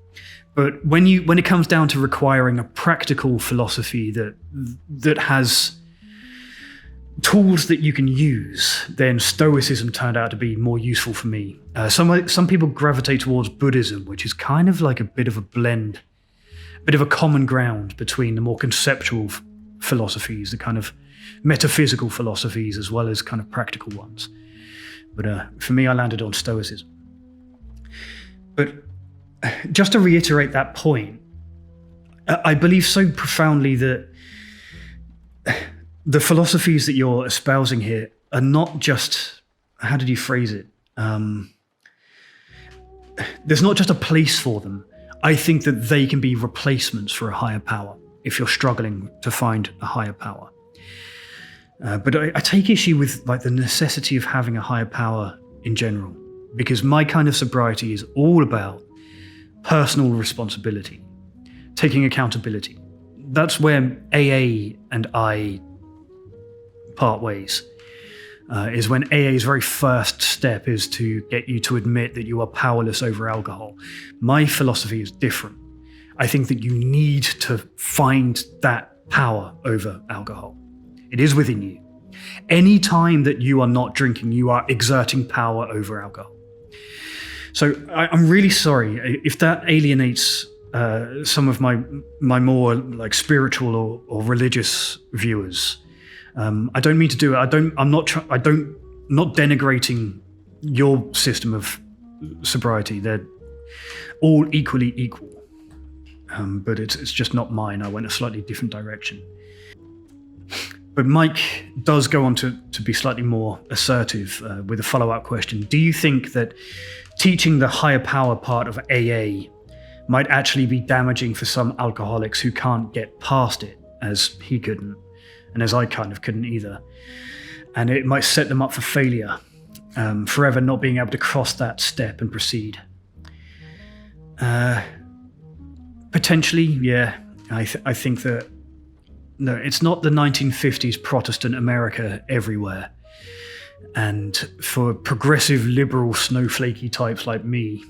[SPEAKER 1] But when it comes down to requiring a practical philosophy that has tools that you can use, then Stoicism turned out to be more useful for me. Some people gravitate towards Buddhism, which is kind of like a bit of a blend, a bit of a common ground between the more conceptual philosophies, the kind of metaphysical philosophies, as well as kind of practical ones. But for me, I landed on Stoicism. But just to reiterate that point, I believe so profoundly that the philosophies that you're espousing here are not just, how did you phrase it? There's not just a place for them. I think that they can be replacements for a higher power if you're struggling to find a higher power. But I take issue with like the necessity of having a higher power in general, because my kind of sobriety is all about personal responsibility, taking accountability. That's where AA and I part ways, is when AA's very first step is to get you to admit that you are powerless over alcohol. My philosophy is different. I think that you need to find that power over alcohol. It is within you. Any time that you are not drinking, you are exerting power over alcohol. So I'm really sorry if that alienates some of my more like spiritual or religious viewers. I don't mean to do it. I'm not denigrating your system of sobriety. They're all equally equal, but it's just not mine. I went a slightly different direction. But Mike does go on to be slightly more assertive with a follow-up question. Do you think that teaching the higher power part of AA might actually be damaging for some alcoholics who can't get past it, as he couldn't, and as I kind of couldn't either? And it might set them up for failure, forever not being able to cross that step and proceed. Potentially, yeah. I think that, no, it's not the 1950s Protestant America everywhere. And for progressive liberal snowflakey types like me,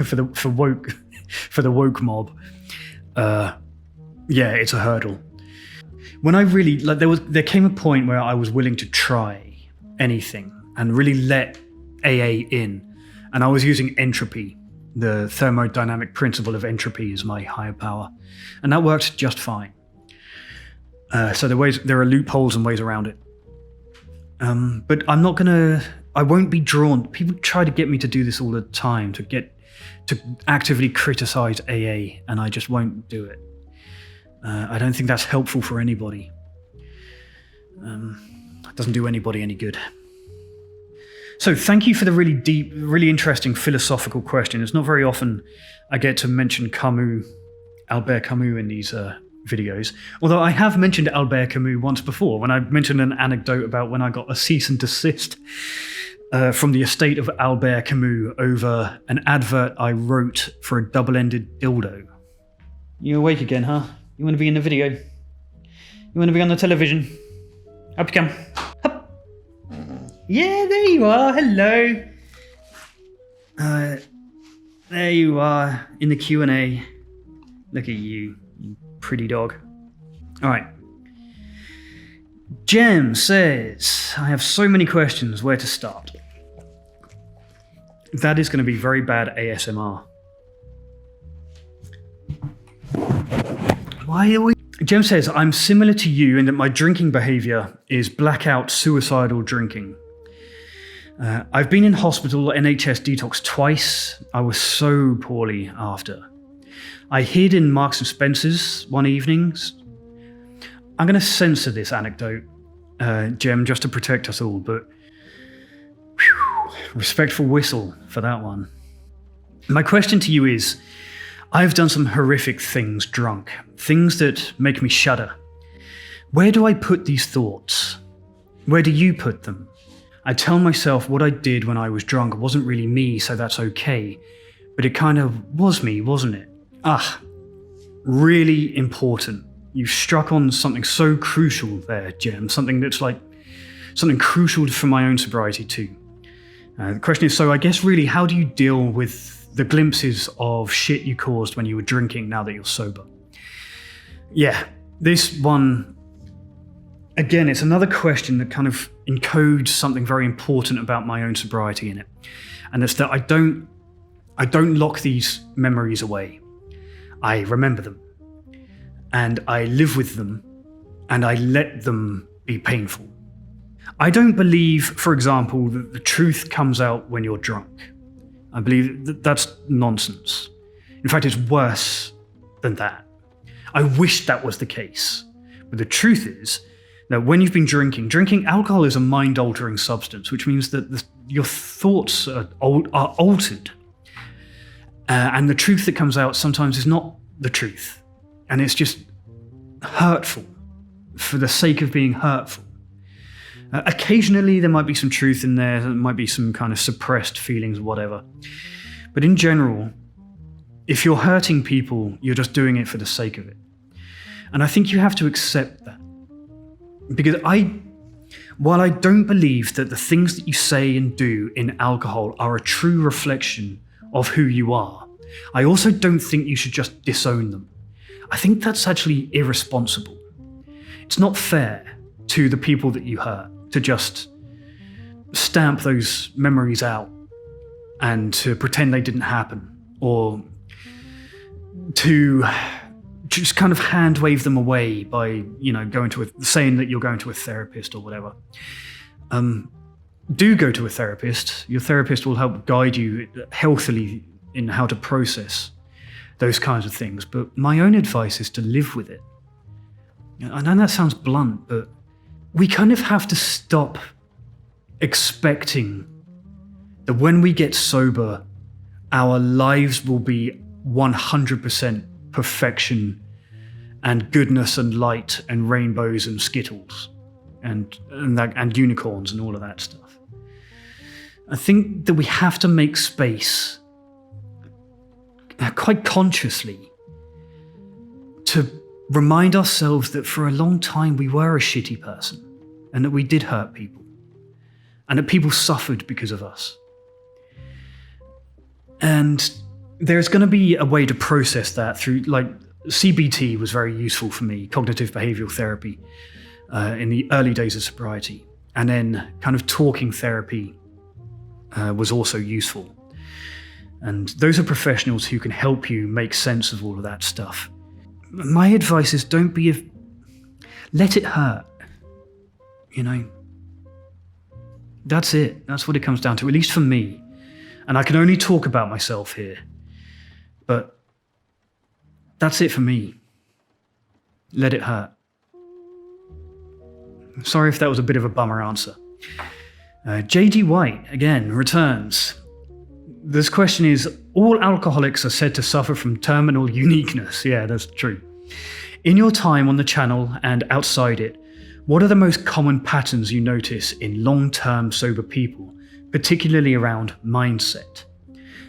[SPEAKER 1] for the woke mob, yeah, it's a hurdle. When I really there came a point where I was willing to try anything and really let AA in, and I was using entropy, the thermodynamic principle of entropy, as my higher power, and that worked just fine. So there are loopholes and ways around it. But I won't be drawn. People try to get me to do this all the time, to actively criticize AA, and I just won't do it. I don't think that's helpful for anybody. It doesn't do anybody any good. So thank you for the really deep, really interesting philosophical question. It's not very often I get to mention Albert Camus in these videos. Although I have mentioned Albert Camus once before, when I mentioned an anecdote about when I got a cease and desist from the estate of Albert Camus over an advert I wrote for a double-ended dildo. You awake again, huh? You want to be in the video? You want to be on the television? Up you come. Up. Yeah, there you are. Hello. There you are in the Q&A. Look at you pretty dog. All right. Jem says, I have so many questions. Where to start? That is going to be very bad ASMR. Why are we? Jem says, I'm similar to you in that my drinking behavior is blackout suicidal drinking. I've been in hospital NHS detox twice. I was so poorly after. I hid in Marks and Spencer's one evening. I'm going to censor this anecdote, Jem, just to protect us all, but respectful whistle for that one. My question to you is, I've done some horrific things drunk, things that make me shudder. Where do I put these thoughts? Where do you put them? I tell myself what I did when I was drunk wasn't really me, so that's okay. But it kind of was me, wasn't it? really important. You've struck on something so crucial there, Jem, something that's like something crucial for my own sobriety too. The question is, so I guess really, how do you deal with the glimpses of shit you caused when you were drinking now that you're sober? Yeah, this one, again, it's another question that kind of encodes something very important about my own sobriety in it. And it's that I don't lock these memories away. I remember them. And I live with them. And I let them be painful. I don't believe, for example, that the truth comes out when you're drunk. I believe that that's nonsense. In fact, it's worse than that. I wish that was the case. But the truth is that when you've been drinking alcohol is a mind-altering substance, which means that your thoughts are altered. And the truth that comes out sometimes is not the truth. And it's just hurtful for the sake of being hurtful. Occasionally there might be some truth in there might be some kind of suppressed feelings or whatever. But in general, if you're hurting people, you're just doing it for the sake of it. And I think you have to accept that. Because while I don't believe that the things that you say and do in alcohol are a true reflection of who you are, I also don't think you should just disown them. I think that's actually irresponsible. It's not fair to the people that you hurt to just stamp those memories out and to pretend they didn't happen, or to just kind of hand wave them away by, saying that you're going to a therapist or whatever. Do go to a therapist. Your therapist will help guide you healthily in how to process those kinds of things. But my own advice is to live with it. I know that sounds blunt, but we kind of have to stop expecting that when we get sober, our lives will be 100% perfection and goodness and light and rainbows and skittles and unicorns and all of that stuff. I think that we have to make space, quite consciously, to remind ourselves that for a long time we were a shitty person and that we did hurt people and that people suffered because of us. And there's going to be a way to process that through, CBT was very useful for me, cognitive behavioral therapy, in the early days of sobriety. And then kind of talking therapy was also useful. And those are professionals who can help you make sense of all of that stuff. My advice is let it hurt. That's it. That's what it comes down to, at least for me. And I can only talk about myself here. But that's it for me. Let it hurt. Sorry if that was a bit of a bummer answer. J.D. White, again, returns. This question is, all alcoholics are said to suffer from terminal uniqueness. Yeah, that's true. In your time on the channel and outside it, what are the most common patterns you notice in long-term sober people, particularly around mindset?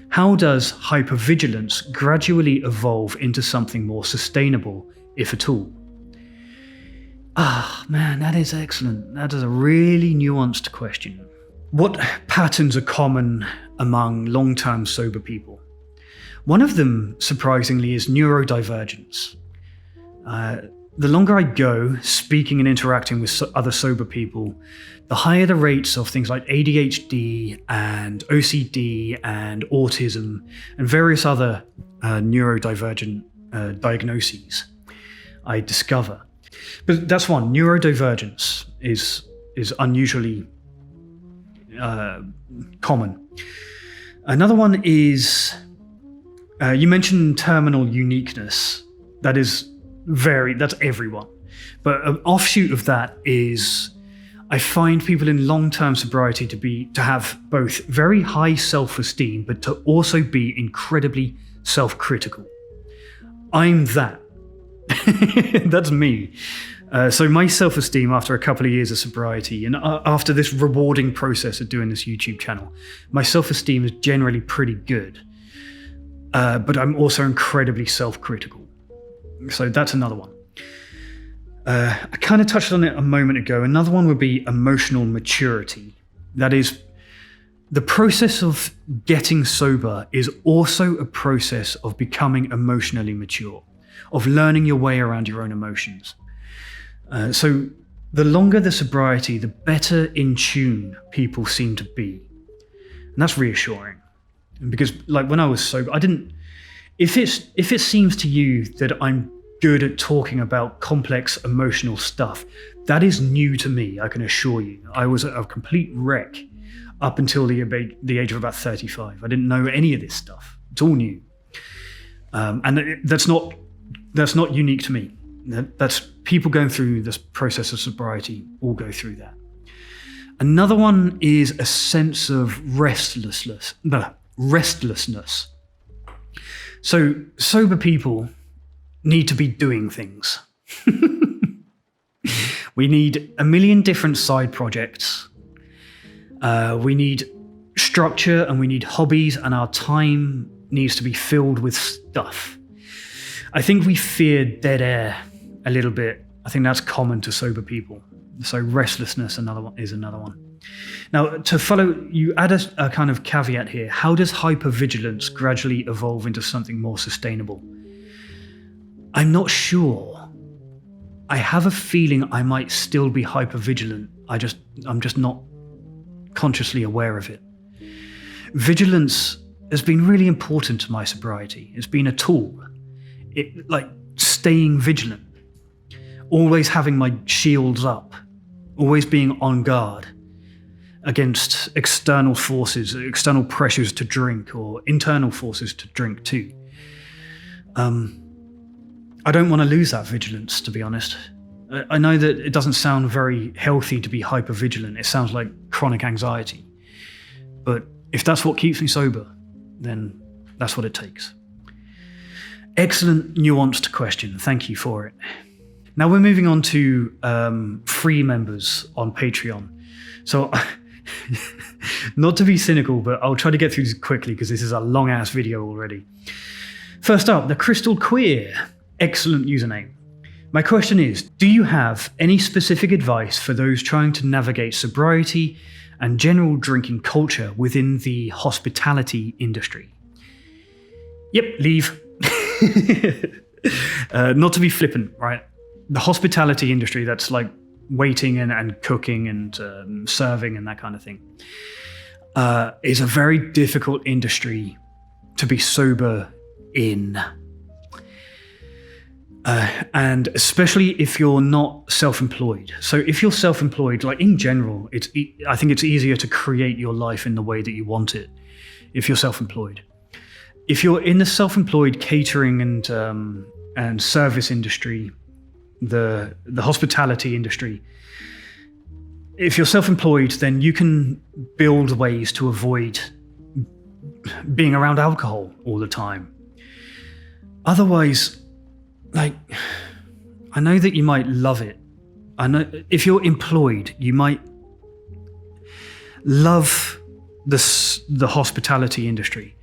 [SPEAKER 1] How does hypervigilance gradually evolve into something more sustainable, if at all? Man, that is excellent. That is a really nuanced question. What patterns are common among long-term sober people? One of them, surprisingly, is neurodivergence. The longer I go speaking and interacting with other sober people, the higher the rates of things like ADHD and OCD and autism and various other neurodivergent diagnoses I discover. But that's one. Neurodivergence is unusually common. Another one is, you mentioned terminal uniqueness. That's everyone. But an offshoot of that is, I find people in long-term sobriety to have both very high self-esteem, but to also be incredibly self-critical. I'm that. That's me. So my self-esteem after a couple of years of sobriety and after this rewarding process of doing this YouTube channel, my self-esteem is generally pretty good. But I'm also incredibly self-critical. So that's another one. I kind of touched on it a moment ago. Another one would be emotional maturity. That is, the process of getting sober is also a process of becoming emotionally mature, of learning your way around your own emotions. So the longer the sobriety, the better in tune people seem to be. And that's reassuring. Because like when I was sober, if it seems to you that I'm good at talking about complex emotional stuff, that is new to me, I can assure you. I was a complete wreck up until the age of about 35. I didn't know any of this stuff. It's all new. And that's not unique to me. That's people going through this process of sobriety all go through that. Another one is a sense of restlessness. So sober people need to be doing things. We need a million different side projects. We need structure and we need hobbies, and our time needs to be filled with stuff. I think we fear dead air a little bit. I think that's common to sober people. So restlessness is another one. Now, to follow, you add a kind of caveat here. How does hypervigilance gradually evolve into something more sustainable? I'm not sure. I have a feeling I might still be hypervigilant. I'm just not consciously aware of it. Vigilance has been really important to my sobriety. It's been a tool. Like staying vigilant, always having my shields up, always being on guard against external forces, external pressures to drink, or internal forces to drink too. I don't want to lose that vigilance, to be honest. I know that it doesn't sound very healthy to be hypervigilant. It sounds like chronic anxiety. But if that's what keeps me sober, then that's what it takes. Excellent, nuanced question. Thank you for it. Now we're moving on to free members on Patreon. So, not to be cynical, but I'll try to get through this quickly because this is a long-ass video already. First up, the Crystal Queer. Excellent username. My question is, do you have any specific advice for those trying to navigate sobriety and general drinking culture within the hospitality industry? Yep, leave. Not to be flippant, right? The hospitality industry, that's like waiting and cooking and serving and that kind of thing, is a very difficult industry to be sober in. And especially if you're not self-employed. So if you're self-employed, like in general, I think it's easier to create your life in the way that you want it if you're self-employed. If you're in the self-employed catering and service industry, the hospitality industry, if you're self-employed, then you can build ways to avoid being around alcohol all the time. Otherwise, like, I know that you might love it. I know if you're employed, you might love the hospitality industry.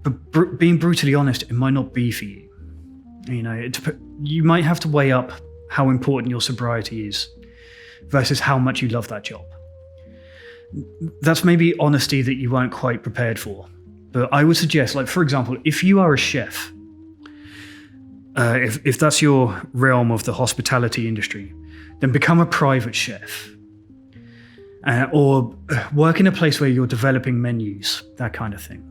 [SPEAKER 1] But being brutally honest, it might not be for you. You know, you might have to weigh up how important your sobriety is versus how much you love that job. That's maybe honesty that you weren't quite prepared for. But I would suggest, like, for example, if you are a chef, if that's your realm of the hospitality industry, then become a private chef. Or work in a place where you're developing menus, that kind of thing.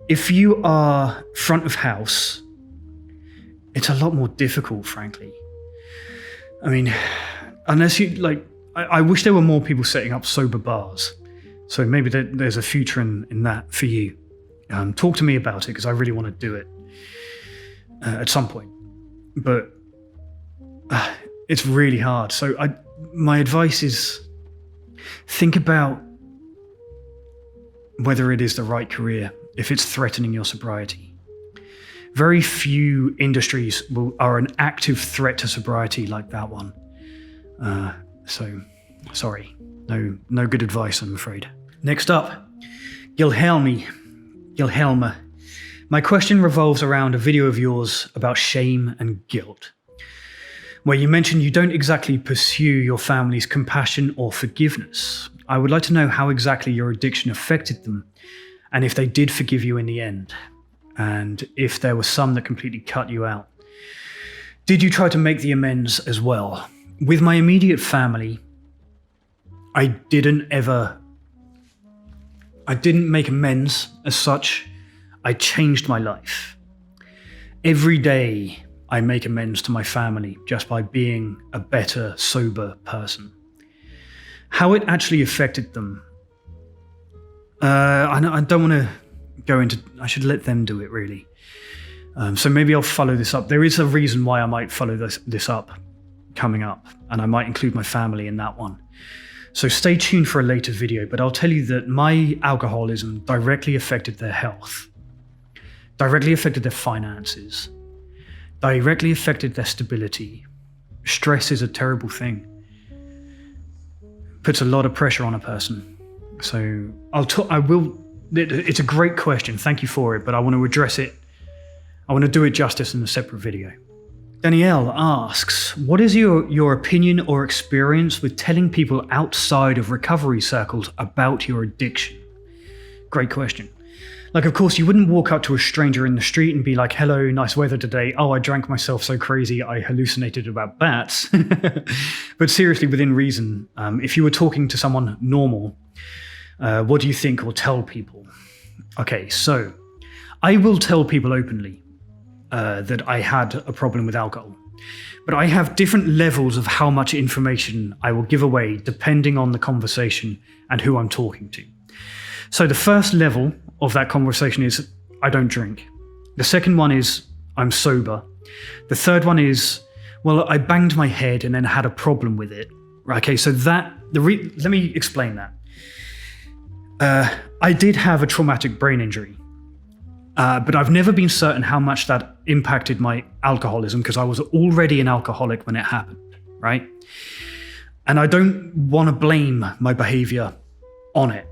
[SPEAKER 1] If you are front of house, it's a lot more difficult, frankly. I mean, unless you, like, I wish there were more people setting up sober bars. So maybe there's a future in that for you. Talk to me about it, because I really want to do it at some point. But it's really hard. So my advice is think about whether it is the right career, if it's threatening your sobriety. Very few industries are an active threat to sobriety like that one. So, sorry. No good advice, I'm afraid. Next up, Gilhelma. My question revolves around a video of yours about shame and guilt, where you mentioned you don't exactly pursue your family's compassion or forgiveness. I would like to know how exactly your addiction affected them, and if they did forgive you in the end, and if there were some that completely cut you out. Did you try to make the amends as well? With my immediate family, I didn't make amends as such. I changed my life. Every day I make amends to my family just by being a better, sober person. How it actually affected them, I don't want to go into, I should let them do it really. So maybe I'll follow this up. There is a reason why I might follow this up coming up, and I might include my family in that one. So stay tuned for a later video, but I'll tell you that my alcoholism directly affected their health, directly affected their finances, directly affected their stability. Stress is a terrible thing. Puts a lot of pressure on a person. So it's a great question, thank you for it, but I want to address it. I want to do it justice in a separate video. Danielle asks, what is your opinion or experience with telling people outside of recovery circles about your addiction? Great question. Like, of course, you wouldn't walk up to a stranger in the street and be like, hello, nice weather today. Oh, I drank myself so crazy I hallucinated about bats. But seriously, within reason, if you were talking to someone normal, what do you think or tell people? Okay, so I will tell people openly that I had a problem with alcohol. But I have different levels of how much information I will give away depending on the conversation and who I'm talking to. So the first level of that conversation is, I don't drink. The second one is, I'm sober. The third one is, well, I banged my head and then had a problem with it. Okay, so let me explain that. I did have a traumatic brain injury, but I've never been certain how much that impacted my alcoholism because I was already an alcoholic when it happened, right? And I don't want to blame my behavior on it.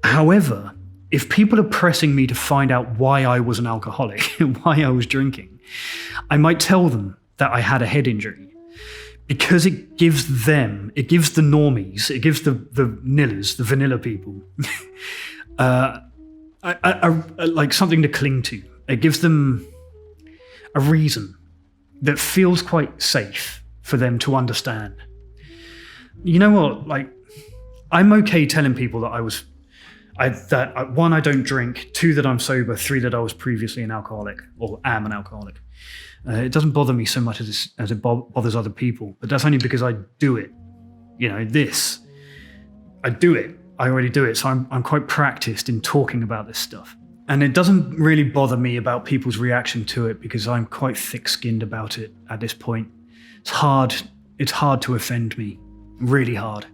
[SPEAKER 1] However, if people are pressing me to find out why I was an alcoholic, why I was drinking, I might tell them that I had a head injury because it gives the normies, it gives the nillers, the vanilla people, like something to cling to. It gives them a reason that feels quite safe for them to understand. You know what? Like, I'm okay telling people that one, I don't drink, two, that I'm sober, three, that I was previously an alcoholic or am an alcoholic. It doesn't bother me so much as it bothers other people, but that's only because I do it. You know, I do it. I already do it, so I'm quite practiced in talking about this stuff. And it doesn't really bother me about people's reaction to it because I'm quite thick-skinned about it at this point. It's hard to offend me, really hard.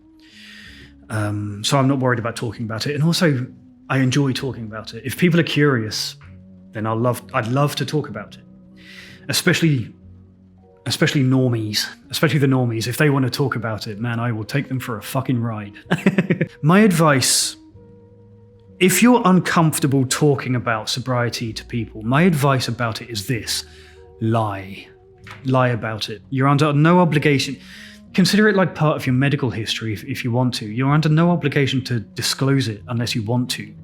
[SPEAKER 1] So I'm not worried about talking about it. And also, I enjoy talking about it. If people are curious, then I'd love to talk about it. Especially normies, especially the normies. If they want to talk about it, man, I will take them for a fucking ride. My advice, if you're uncomfortable talking about sobriety to people, my advice about it is this: lie about it. You're under no obligation. Consider it like part of your medical history if you want to. You're under no obligation to disclose it unless you want to.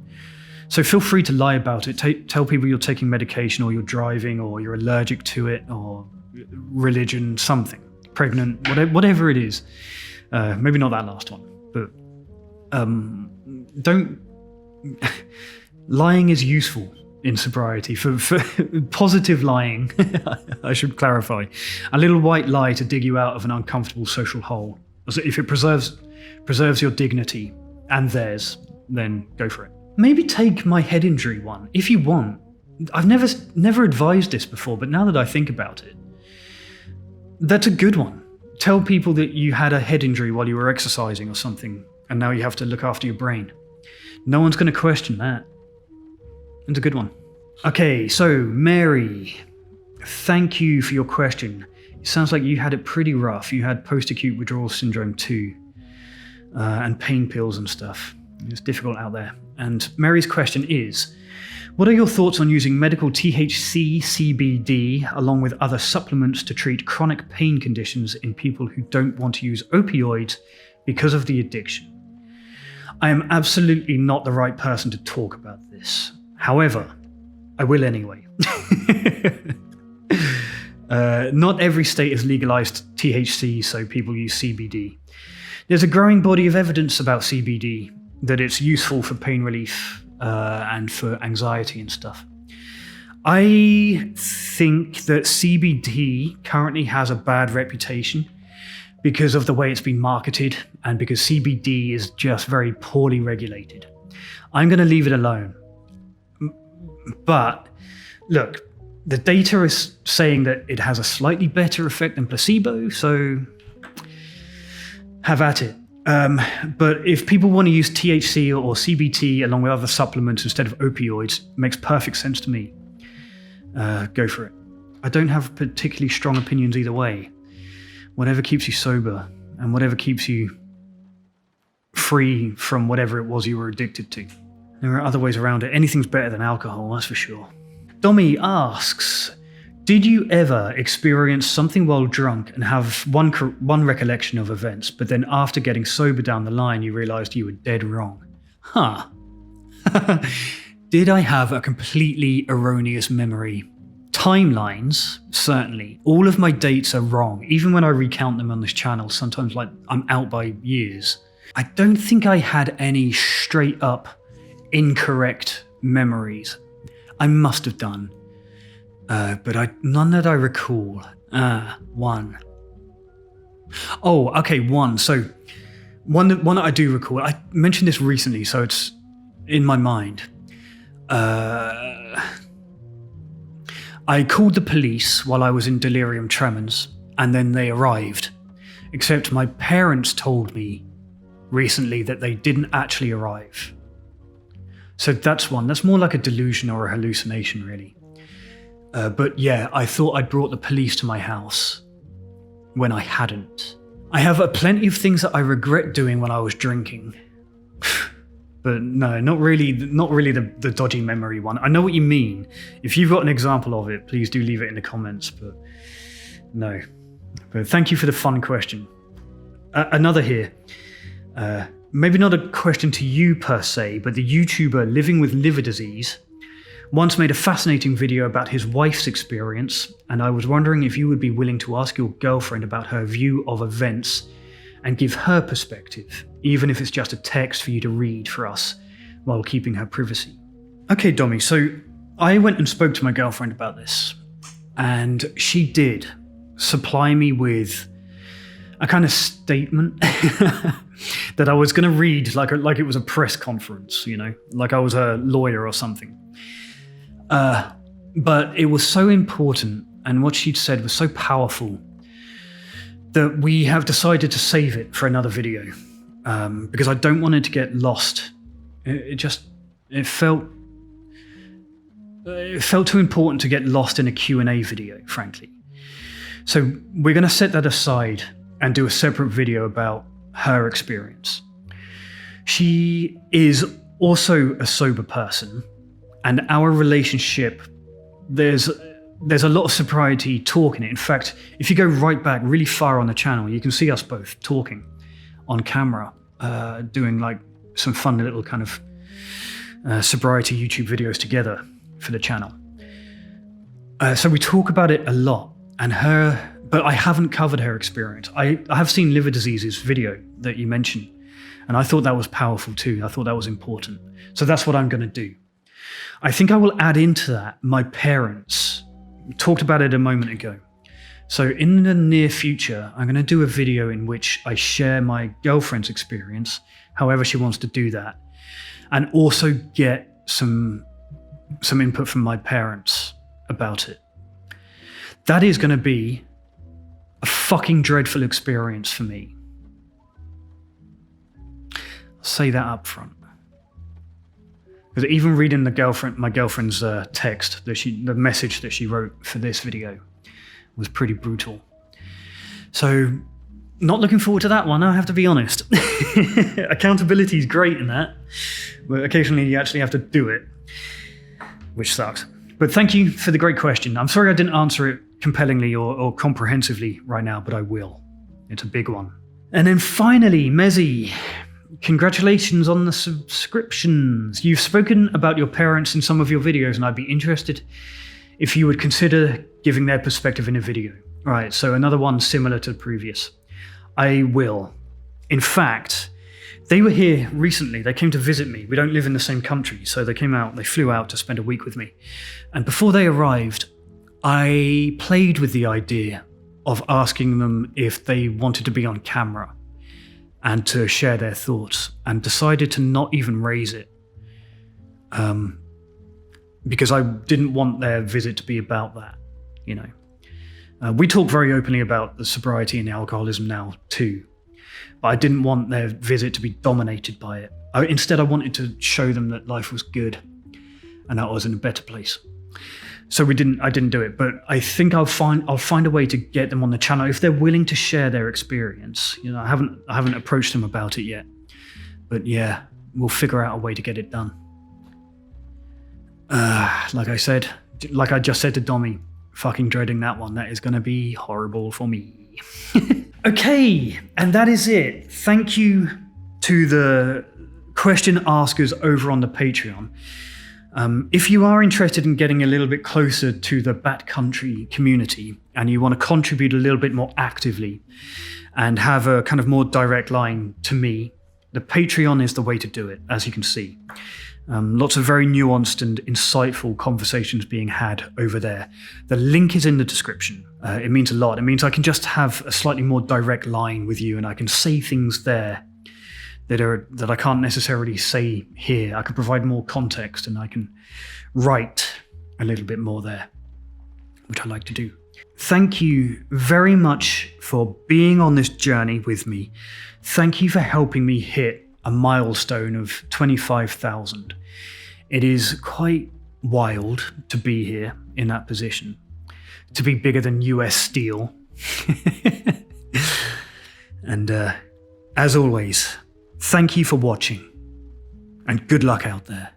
[SPEAKER 1] So feel free to lie about it. Tell people you're taking medication or you're driving or you're allergic to it or religion, something, pregnant, whatever it is. Maybe not that last one, but don't... Lying is useful in sobriety for positive lying. I should clarify. A little white lie to dig you out of an uncomfortable social hole. If it preserves your dignity and theirs, then go for it. Maybe take my head injury one if you want. I've never advised this before, but now that I think about it, that's a good one. Tell people that you had a head injury while you were exercising or something, and now you have to look after your brain. No one's going to question that. It's a good one. Okay, so Mary, thank you for your question. It sounds like you had it pretty rough. You had post-acute withdrawal syndrome too, and pain pills and stuff. It's difficult out there. And Mary's question is, what are your thoughts on using medical THC, CBD, along with other supplements to treat chronic pain conditions in people who don't want to use opioids because of the addiction? I am absolutely not the right person to talk about this. However, I will anyway. Not every state has legalized THC, so people use CBD. There's a growing body of evidence about CBD, that it's useful for pain relief and for anxiety and stuff. I think that CBD currently has a bad reputation because of the way it's been marketed and because CBD is just very poorly regulated. I'm going to leave it alone. But look, the data is saying that it has a slightly better effect than placebo, so have at it. But if people want to use THC or CBT along with other supplements instead of opioids, it makes perfect sense to me. Go for it. I don't have particularly strong opinions either way. Whatever keeps you sober and whatever keeps you free from whatever it was you were addicted to. There are other ways around it. Anything's better than alcohol, that's for sure. Dommy asks, did you ever experience something while drunk and have one recollection of events, but then after getting sober down the line, you realized you were dead wrong? Huh. Did I have a completely erroneous memory? Timelines, certainly. All of my dates are wrong. Even when I recount them on this channel, sometimes like I'm out by years. I don't think I had any straight up incorrect memories. I must have done. But none that I recall. One. Oh, okay, one. So, one that I do recall. I mentioned this recently, so it's in my mind. I called the police while I was in delirium tremens, and then they arrived. Except my parents told me recently that they didn't actually arrive. So that's one. That's more like a delusion or a hallucination, really. But yeah, I thought I'd brought the police to my house when I hadn't. I have plenty of things that I regret doing when I was drinking. But no, not really the dodgy memory one. I know what you mean. If you've got an example of it, please do leave it in the comments, but no. But thank you for the fun question. Another here. Maybe not a question to you per se, but the YouTuber Living with Liver Disease once made a fascinating video about his wife's experience, and I was wondering if you would be willing to ask your girlfriend about her view of events and give her perspective, even if it's just a text for you to read for us while keeping her privacy. Okay, Dommy, so I went and spoke to my girlfriend about this, and she did supply me with a kind of statement that I was going to read like it was a press conference, you know, like I was a lawyer or something. But it was so important, and what she'd said was so powerful, that we have decided to save it for another video, because I don't want it to get lost. It felt too important to get lost in a Q&A video, frankly. So we're going to set that aside and do a separate video about her experience. She is also a sober person, and our relationship, there's a lot of sobriety talk in it. In fact, if you go right back really far on the channel, you can see us both talking on camera, doing like some fun little kind of sobriety YouTube videos together for the channel. So we talk about it a lot, but I haven't covered her experience. I have seen Liver Disease's video that you mentioned, and I thought that was powerful too. I thought that was important. So that's what I'm going to do. I think I will add into that my parents. We talked about it a moment ago. So in the near future, I'm going to do a video in which I share my girlfriend's experience, however she wants to do that, and also get some input from my parents about it. That is going to be a fucking dreadful experience for me. I'll say that up front. Because even reading my girlfriend's text, the message that she wrote for this video was pretty brutal. So Not looking forward to that one, I have to be honest. Accountability is great in that, but occasionally you actually have to do it, which sucks. But thank you for the great question. I'm sorry I didn't answer it compellingly or comprehensively right now, but I will. It's a big one. And then finally, Mezzy, congratulations on the subscriptions. You've spoken about your parents in some of your videos, and I'd be interested if you would consider giving their perspective in a video. Right, so another one similar to the previous. I will. In fact, they were here recently. They came to visit me. We don't live in the same country, so they flew out to spend a week with me. And before they arrived, I played with the idea of asking them if they wanted to be on camera and to share their thoughts, and decided to not even raise it. Because I didn't want their visit to be about that, you know. We talk very openly about the sobriety and the alcoholism now too, but I didn't want their visit to be dominated by it. Instead, I wanted to show them that life was good and that I was in a better place. So I didn't do it, but I think I'll find a way to get them on the channel if they're willing to share their experience. You know, I haven't approached them about it yet, but yeah, we'll figure out a way to get it done. Like I just said to Dommy, fucking dreading that one. That is going to be horrible for me. Okay, and that is it. Thank you to the question askers over on the Patreon. If you are interested in getting a little bit closer to the backcountry community and you want to contribute a little bit more actively and have a kind of more direct line to me, the Patreon is the way to do it, as you can see. Lots of very nuanced and insightful conversations being had over there. The link is in the description. It means a lot. It means I can just have a slightly more direct line with you, and I can say things there that I can't necessarily say here. I can provide more context, and I can write a little bit more there, which I like to do. Thank you very much for being on this journey with me. Thank you for helping me hit a milestone of 25,000. It is quite wild to be here in that position, to be bigger than US Steel. And as always, thank you for watching, and good luck out there.